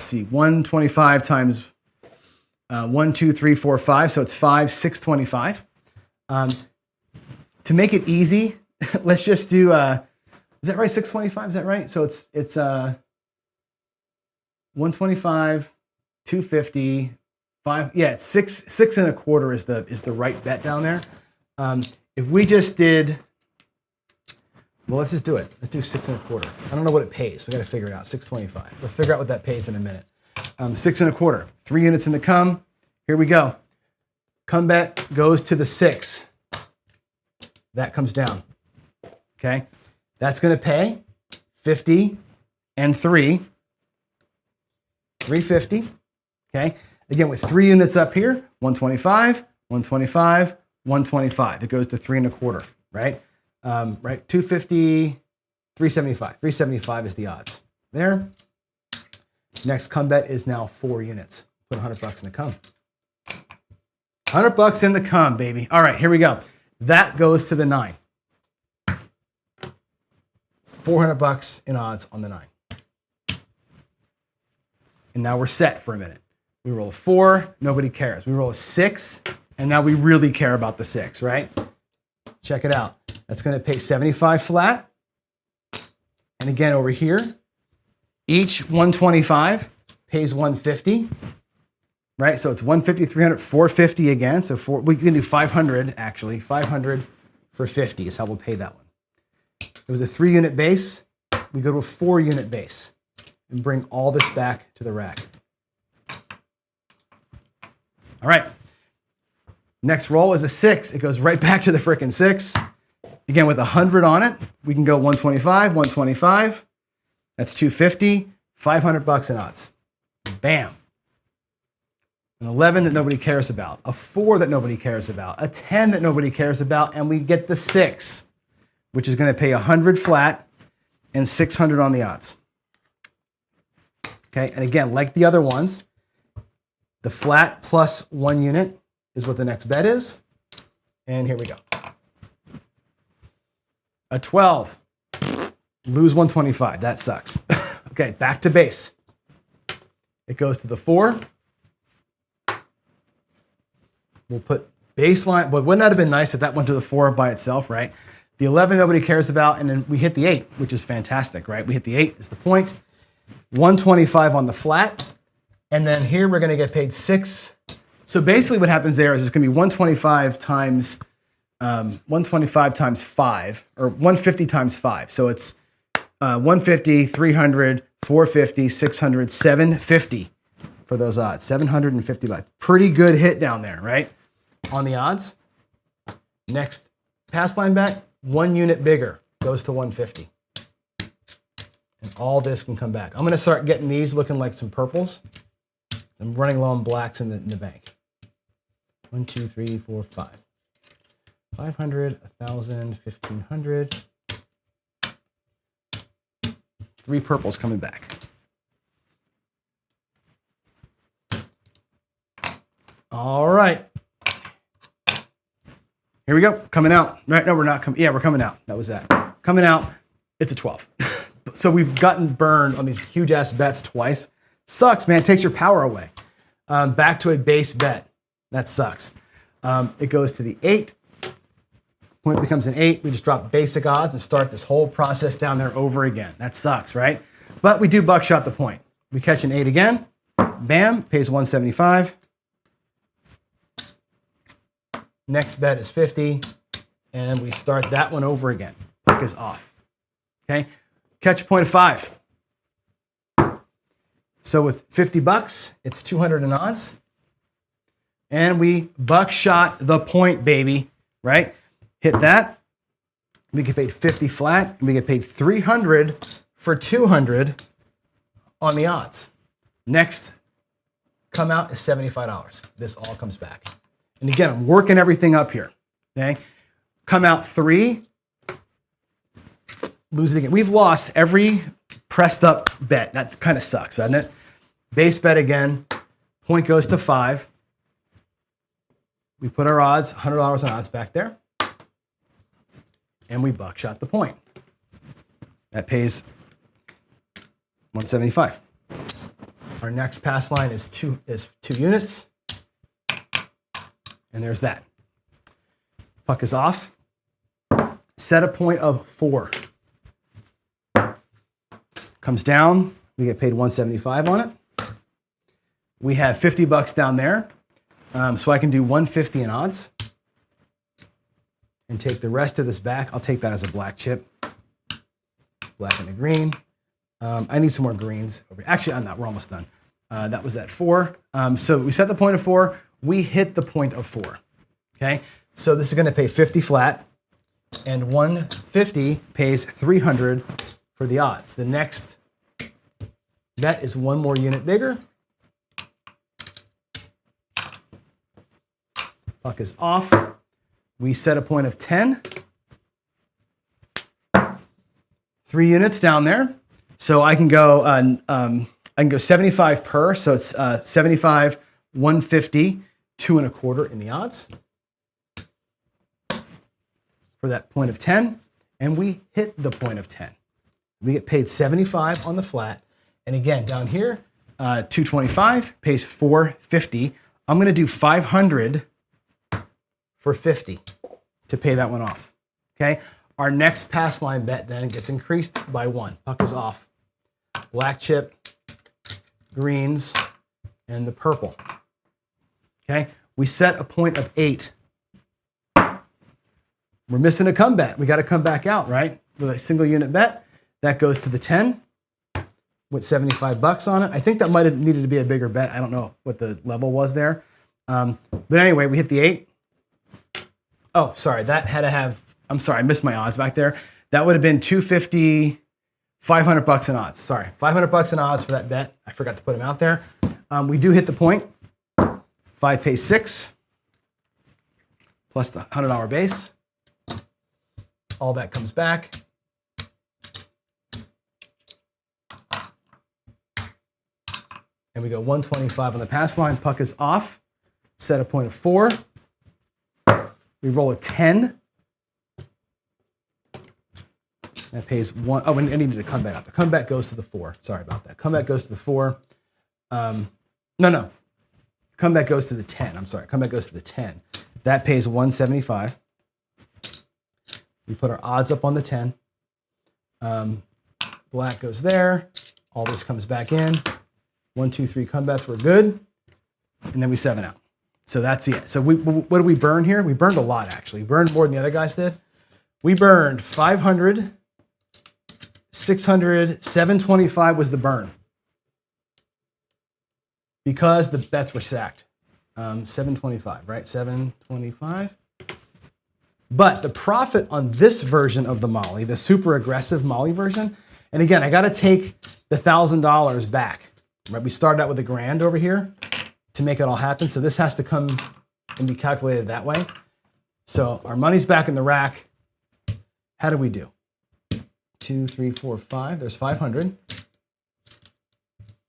see, 125 times 1, 2, 3, 4, 5, so it's 5, 625. To make it easy, let's just do, is that right, 625, is that right? So it's 125, 250, 5, yeah, 6 1/4 is the right bet down there. If we just did, well, let's just do it. Let's do 6 1/4. I don't know what it pays. We got to figure it out. 625. We'll figure out what that pays in a minute. 6 1/4. 3 units in the come. Here we go. Come bet goes to the 6. That comes down. Okay. That's going to pay 50 and 3. 350. Okay. Again, with 3 units up here, 125, 125, 125. It goes to 3 1/4, right? Right, 250, 375. 375 is the odds. There. Next come bet is now 4 units. Put 100 bucks in the come. 100 bucks in the come, baby. All right, here we go. That goes to the 9. 400 bucks in odds on the 9. And now we're set for a minute. We roll a 4, nobody cares. We roll a 6, and now we really care about the 6, right? Check it out. That's going to pay 75 flat. And again, over here, each 125 pays 150, right? So it's 150, 300, 450 again. So we can do 500, actually. 500 for 50 is how we'll pay that one. It was a 3-unit base. We go to a 4-unit base and bring all this back to the rack. All right. Next roll is a 6. It goes right back to the frickin' 6. Again, with 100 on it, we can go 125, 125. That's 250, 500 bucks in odds. Bam. An 11 that nobody cares about, a 4 that nobody cares about, a 10 that nobody cares about, and we get the 6, which is going to pay 100 flat and 600 on the odds. Okay, and again, like the other ones, the flat plus 1 unit is what the next bet is. And here we go. A 12. Lose 125. That sucks. Okay, back to base. It goes to the 4. We'll put baseline, but wouldn't that have been nice if that went to the 4 by itself, right? The 11 nobody cares about, and then we hit the 8, which is fantastic, right? We hit the 8 is the point. 125 on the flat. And then here we're going to get paid 6. So basically what happens there is it's going to be 125 times 5, or 150 times 5. So it's 150, 300, 450, 600, 750 for those odds. 750 bucks. Pretty good hit down there, right? On the odds. Next pass line bet, 1 unit bigger, goes to 150. And all this can come back. I'm going to start getting these looking like some purples. I'm running low on blacks in the bank. 1, 2, 3, 4, 5. 500, 1,000, 1,500. 3 purples coming back. All right. Here we go. Coming out. Right? No, we're not coming. Yeah, we're coming out. That was that. Coming out. It's a 12. So we've gotten burned on these huge ass bets twice. Sucks, man. It takes your power away. Back to a base bet. That sucks. It goes to the 8. Point becomes an 8. We just drop basic odds and start this whole process down there over again. That sucks, right? But we do buckshot the point. We catch an 8 again. Bam. Pays 175. Next bet is 50. And we start that one over again. Puck is off. Okay. Catch a point of 5. So with 50 bucks, it's 200 in odds. And we buckshot the point, baby, right? Hit that. We get paid 50 flat, and we get paid 300 for 200 on the odds. Next come out is $75. This all comes back. And again, I'm working everything up here, okay? Come out 3, lose it again. We've lost every pressed up bet. That kind of sucks, doesn't it? Base bet again. Point goes to 5. We put our odds, $100 on odds back there. And we buckshot the point. That pays 175. Our next pass line is two units. And there's that. Puck is off. Set a point of 4. Comes down. We get paid 175 on it. We have 50 bucks down there. So I can do 150 in odds. And take the rest of this back. I'll take that as a black chip. Black and a green. I need some more greens. Actually, I'm not. We're almost done. That was at 4. So we set the point of 4. We hit the point of 4. Okay. So this is going to pay 50 flat. And 150 pays 300 for the odds. The next bet is 1 more unit bigger. Puck is off. We set a point of 10. 3 units down there. So I can go 75 per. So it's 75, 150, 2 1/4 in the odds for that point of 10. And we hit the point of 10. We get paid 75 on the flat. And again, down here, 225 pays 450. I'm going to do 500 for 50 to pay that one off. Okay. Our next pass line bet then gets increased by 1. Puck is off. Black chip, greens, and the purple. Okay. We set a point of 8. We're missing a come bet. We got to come back out, right? With a single unit bet. That goes to the 10 with 75 bucks on it. I think that might have needed to be a bigger bet. I don't know what the level was there. But anyway, we hit the 8. Oh, sorry. That had to have, I'm sorry, I missed my odds back there. That would have been 250, 500 bucks in odds. Sorry, 500 bucks in odds for that bet. I forgot to put them out there. We do hit the point. 5 pays 6 plus the $100 base. All that comes back. And we go 125 on the pass line. Puck is off. Set a point of 4. We roll a 10. That pays 1. Oh, I needed a comeback up. The comeback goes to the 4. Sorry about that. Comeback goes to the 4. No. Comeback goes to the 10. I'm sorry. Comeback goes to the 10. That pays 175. We put our odds up on the 10. Black goes there. All this comes back in. 1, 2, 3 comebacks. We're good. And then we 7 out. So that's it. So what did we burn here? We burned a lot, actually. We burned more than the other guys did. We burned 500, 600, 725 was the burn. Because the bets were stacked. 725, right? 725. But the profit on this version of the Molly, the super aggressive Molly version, and again, I got to take the $1,000 back. Right? We started out with $1,000 over here to make it all happen. So this has to come and be calculated that way. So our money's back in the rack. How do we do? 2, 3, 4, 5. There's 500.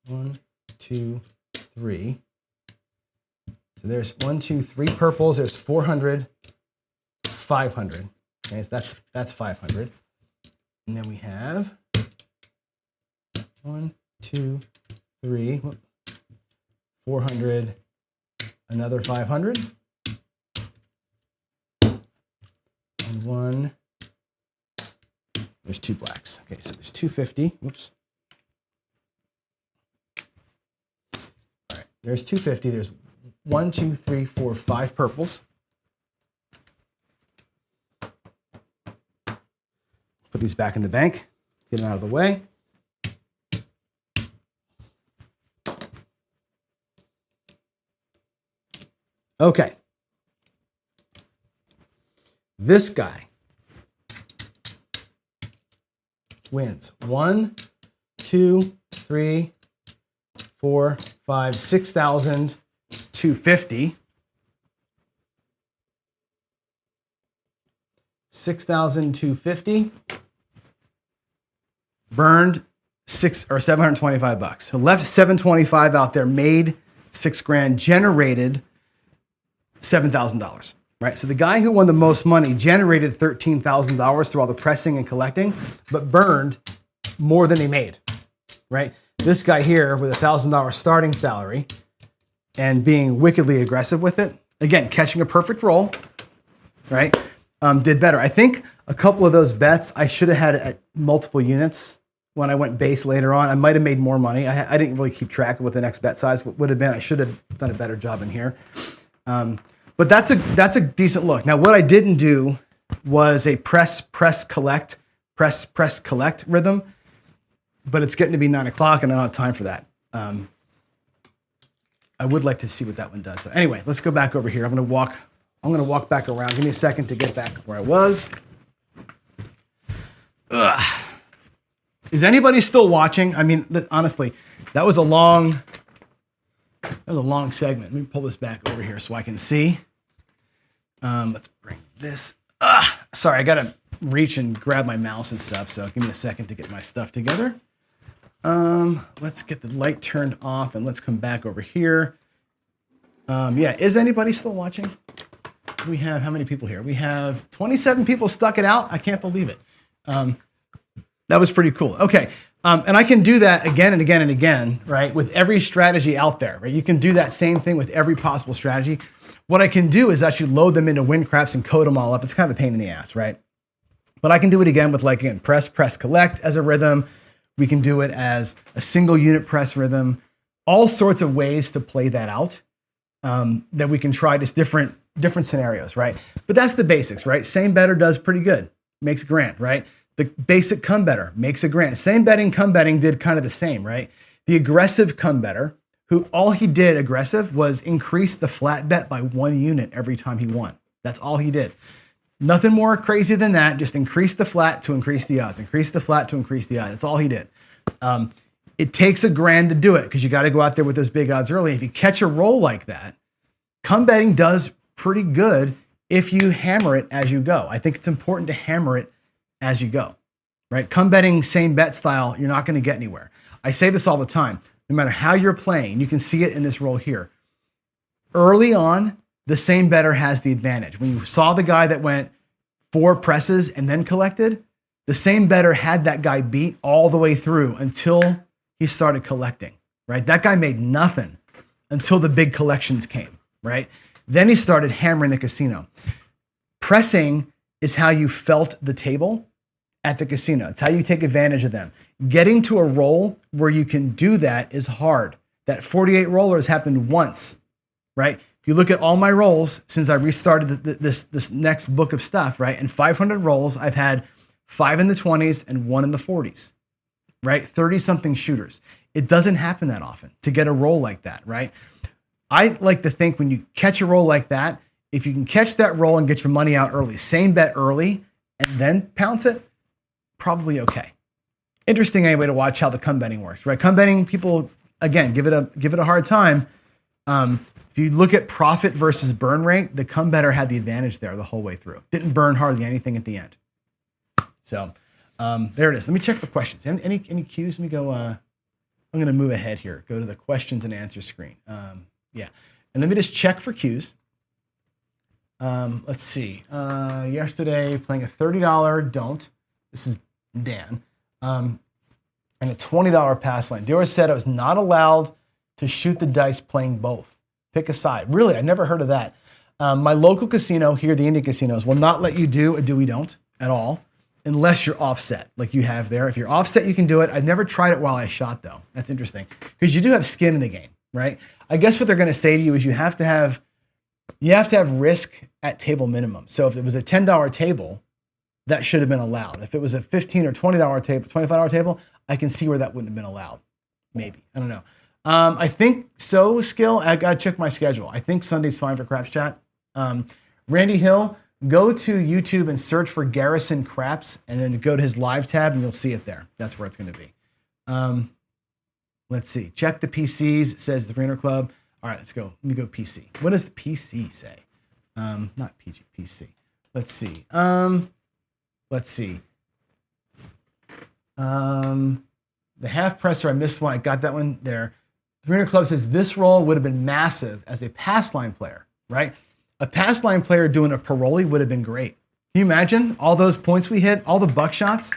1, 2, 3. So there's 1, 2, 3 purples. There's 400, 500. Okay, so that's 500. And then we have 1, 2, 3, 400, another 500, and 1. There's 2 blacks. Okay, so there's 250. Whoops. All right, there's 250. There's 1, 2, 3, 4, 5 purples. Put these back in the bank. Get them out of the way. Okay. This guy wins 1, 2, 3, 4, 5, 6,250. 6,250. Burned $725. So left 725 out there, made $6,000, generated $7,000. Right? So the guy who won the most money generated $13,000 through all the pressing and collecting, but burned more than he made. Right? This guy here with $1,000 starting salary and being wickedly aggressive with it, again, catching a perfect roll, right? Did better. I think a couple of those bets I should have had at multiple units when I went base later on. I might have made more money. I didn't really keep track of what the next bet size would have been. I should have done a better job in here. But that's a decent look. Now, what I didn't do was a press, collect rhythm, but it's getting to be 9 o'clock and I don't have time for that. I would like to see what that one does. So anyway, let's go back over here. I'm going to walk back around. Give me a second to get back where I was. Ugh. Is anybody still watching? I mean, honestly, that was a long segment. Let me pull this back over here so I can see. Let's bring this. Sorry, I gotta reach and grab my mouse and stuff, so give me a second to get my stuff together. Let's get the light turned off and let's come back over here. Yeah, is anybody still watching? We have how many people here? We have 27 people stuck it out. I can't believe it. That was pretty cool. Okay. And I can do that again and again and again, right? With every strategy out there, right? You can do that same thing with every possible strategy. What I can do is actually load them into WinCraps and code them all up. It's kind of a pain in the ass, right? But I can do it again with press, collect as a rhythm. We can do it as a single unit press rhythm. All sorts of ways to play that out that we can try just different scenarios, right? But that's the basics, right? Same better does pretty good. Makes a grand, right? The basic come better makes a grand. Same betting, come betting did kind of the same, right? The aggressive come better, who all he did aggressive was increase the flat bet by 1 unit every time he won. That's all he did. Nothing more crazy than that. Just increase the flat to increase the odds. Increase the flat to increase the odds. That's all he did. It takes a grand to do it because you got to go out there with those big odds early. If you catch a roll like that, come betting does pretty good if you hammer it as you go. I think it's important to hammer it as you go, right? Come betting, same bet style, you're not going to get anywhere. I say this all the time. No matter how you're playing, you can see it in this roll here. Early on, the same better has the advantage. When you saw the guy that went 4 presses and then collected, the same better had that guy beat all the way through until he started collecting, right? That guy made nothing until the big collections came, right? Then he started hammering the casino. Pressing is how you felt the table at the casino. It's how you take advantage of them. Getting to a roll where you can do that is hard. That 48 rollers happened once, right? If you look at all my rolls since I restarted this next book of stuff, right? In 500 rolls, I've had 5 in the 20s and 1 in the 40s, right? 30-something shooters. It doesn't happen that often to get a roll like that, right? I like to think when you catch a roll like that, if you can catch that roll and get your money out early, same bet early, and then pounce it, probably okay. Interesting anyway to watch how the come betting works, right? Come betting, people, again, give it a hard time. If you look at profit versus burn rate, the come better had the advantage there the whole way through. Didn't burn hardly anything at the end. So there it is. Let me check for questions. Any cues? Let me go. I'm going to move ahead here. Go to the questions and answers screen. Yeah. And let me just check for cues. Let's see. Yesterday, playing a $30 don't. This is Dan. And a $20 pass line. Dior said I was not allowed to shoot the dice playing both. Pick a side. Really, I never heard of that. My local casino here, the Indian casinos, will not let you do a do-we don't at all unless you're offset, like you have there. If you're offset, you can do it. I've never tried it while I shot, though. That's interesting because you do have skin in the game, right? I guess what they're going to say to you is you have to have risk at table minimum. So if it was a $10 table, that should have been allowed. If it was a $15 or $20 table, $25 table, I can see where that wouldn't have been allowed. Maybe. I don't know. I think so, Skill. I got to check my schedule. I think Sunday's fine for Craps Chat. Randy Hill, go to YouTube and search for Garrison Craps and then go to his live tab and you'll see it there. That's where it's going to be. Let's see. Check the PCs, says the Brainer Club. All right, let's go. Let me go PC. What does the PC say? Not PG, PC. Let's see. The half presser, I missed one. I got that one there. The Brainer Club says this role would have been massive as a pass line player, right? A pass line player doing a parolee would have been great. Can you imagine all those points we hit, all the buck shots,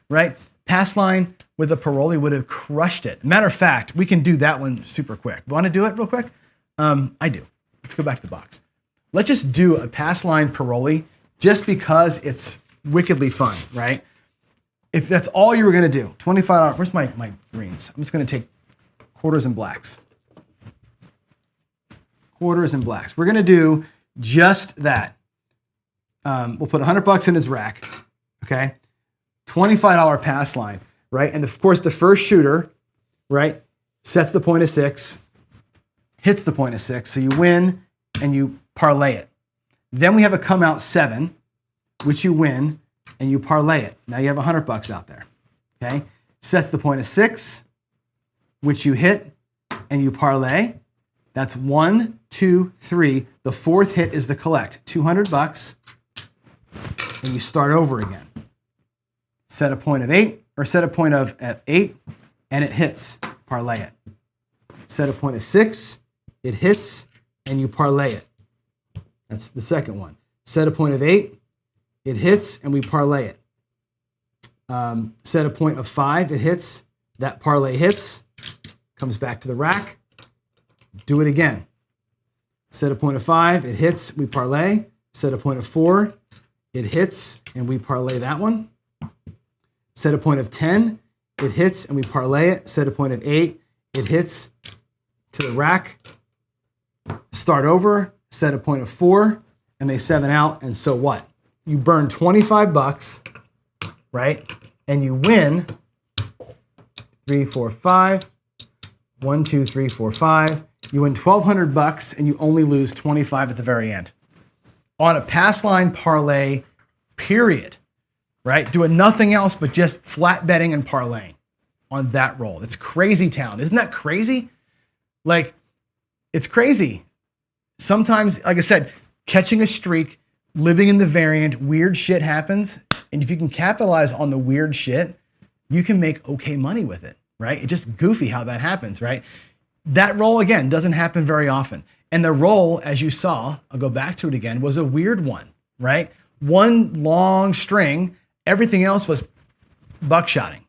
right? Pass line with a parolee would have crushed it. Matter of fact, we can do that one super quick. Want to do it real quick? I do. Let's go back to the box. Let's just do a pass line parolee just because it's wickedly fun, right? If that's all you were going to do, $25, where's my greens? I'm just going to take quarters and blacks. Quarters and blacks. We're going to do just that. We'll put $100 in his rack, okay? $25 pass line, right? And of course, the first shooter, right, sets the point of 6, hits the point of 6, so you win and you parlay it. Then we have a come out 7, which you win and you parlay it. Now you have $100 out there, okay? Sets the point of 6, which you hit and you parlay. That's 1, 2, 3. The fourth hit is the collect, $200, and you start over again. Set a point of 8, or set a point of at 8, and it hits. Parlay it. Set a point of 6, it hits, and you parlay it. That's the second one. Set a point of 8, it hits, and we parlay it. Set a point of 5, it hits, that parlay hits, comes back to the rack. Do it again. Set a point of 5, it hits, we parlay. Set a point of 4, it hits, and we parlay that one. Set a point of 10, it hits, and we parlay it. Set a point of 8, it hits to the rack. Start over, set a point of 4, and they 7 out, and so what? You burn $25, right? And you win 3, 4, 5. 1, 2, 3, 4, 5. You win $1,200 and you only lose 25 at the very end. On a pass line parlay, period, right? Doing nothing else but just flat betting and parlaying on that roll. It's crazy town. Isn't that crazy? Like, it's crazy. Sometimes, like I said, catching a streak, living in the variant, weird shit happens. And if you can capitalize on the weird shit, you can make okay money with it. Right? It's just goofy how that happens, right? That roll, again, doesn't happen very often. And the roll, as you saw, I'll go back to it again, was a weird one, right? One long string, everything else was buckshotting.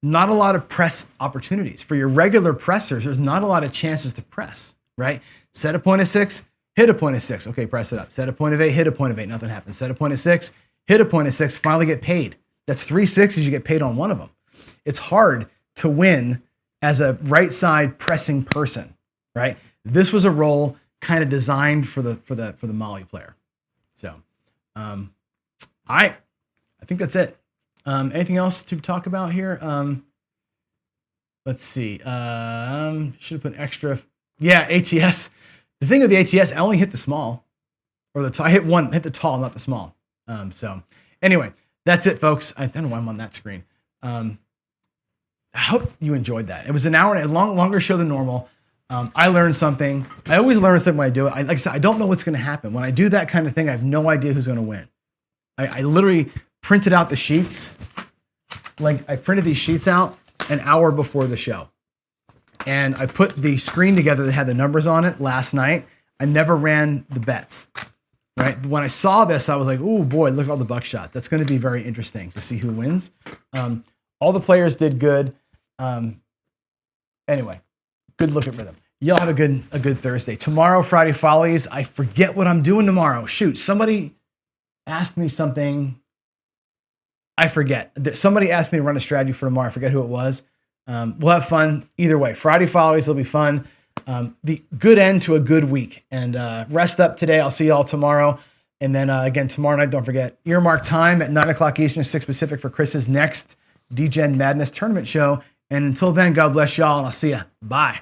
Not a lot of press opportunities. For your regular pressers, there's not a lot of chances to press, right? Set a point of 6, hit a point of 6. Okay, press it up. Set a point of 8, hit a point of 8. Nothing happens. Set a point of 6, hit a point of 6, finally get paid. That's 3 6s, you get paid on one of them. It's hard to win as a right side pressing person, right? This was a role kind of designed for the Molly player. So, I think that's it. Anything else to talk about here? Let's see. Should have put extra. Yeah, ATS. The thing with the ATS, I only hit the small, or the tall. I hit the tall, not the small. So anyway, that's it, folks. I don't know why I'm on that screen. I hope you enjoyed that. It was an hour and a longer show than normal. I learned something. I always learn something when I do it. Like I said, I don't know what's going to happen. When I do that kind of thing, I have no idea who's going to win. I literally printed out the sheets. Like I printed these sheets out an hour before the show. and I put the screen together that had the numbers on it last night. I never ran the bets. Right. When I saw this, I was like, oh boy, look at all the buckshot. That's going to be very interesting to see who wins. All the players did good. Anyway, good look at rhythm. Y'all have a good Thursday. Tomorrow, Friday Follies. I forget what I'm doing tomorrow. Shoot, somebody asked me something. I forget. Somebody asked me to run a strategy for tomorrow. I forget who it was. We'll have fun either way. Friday Follies will be fun. The good end to a good week. And rest up today. I'll see y'all tomorrow. And then again, tomorrow night, don't forget, earmark time at 9 o'clock Eastern, 6 Pacific for Chris's next DGen Madness tournament show. And until then, God bless y'all, and I'll see ya. Bye.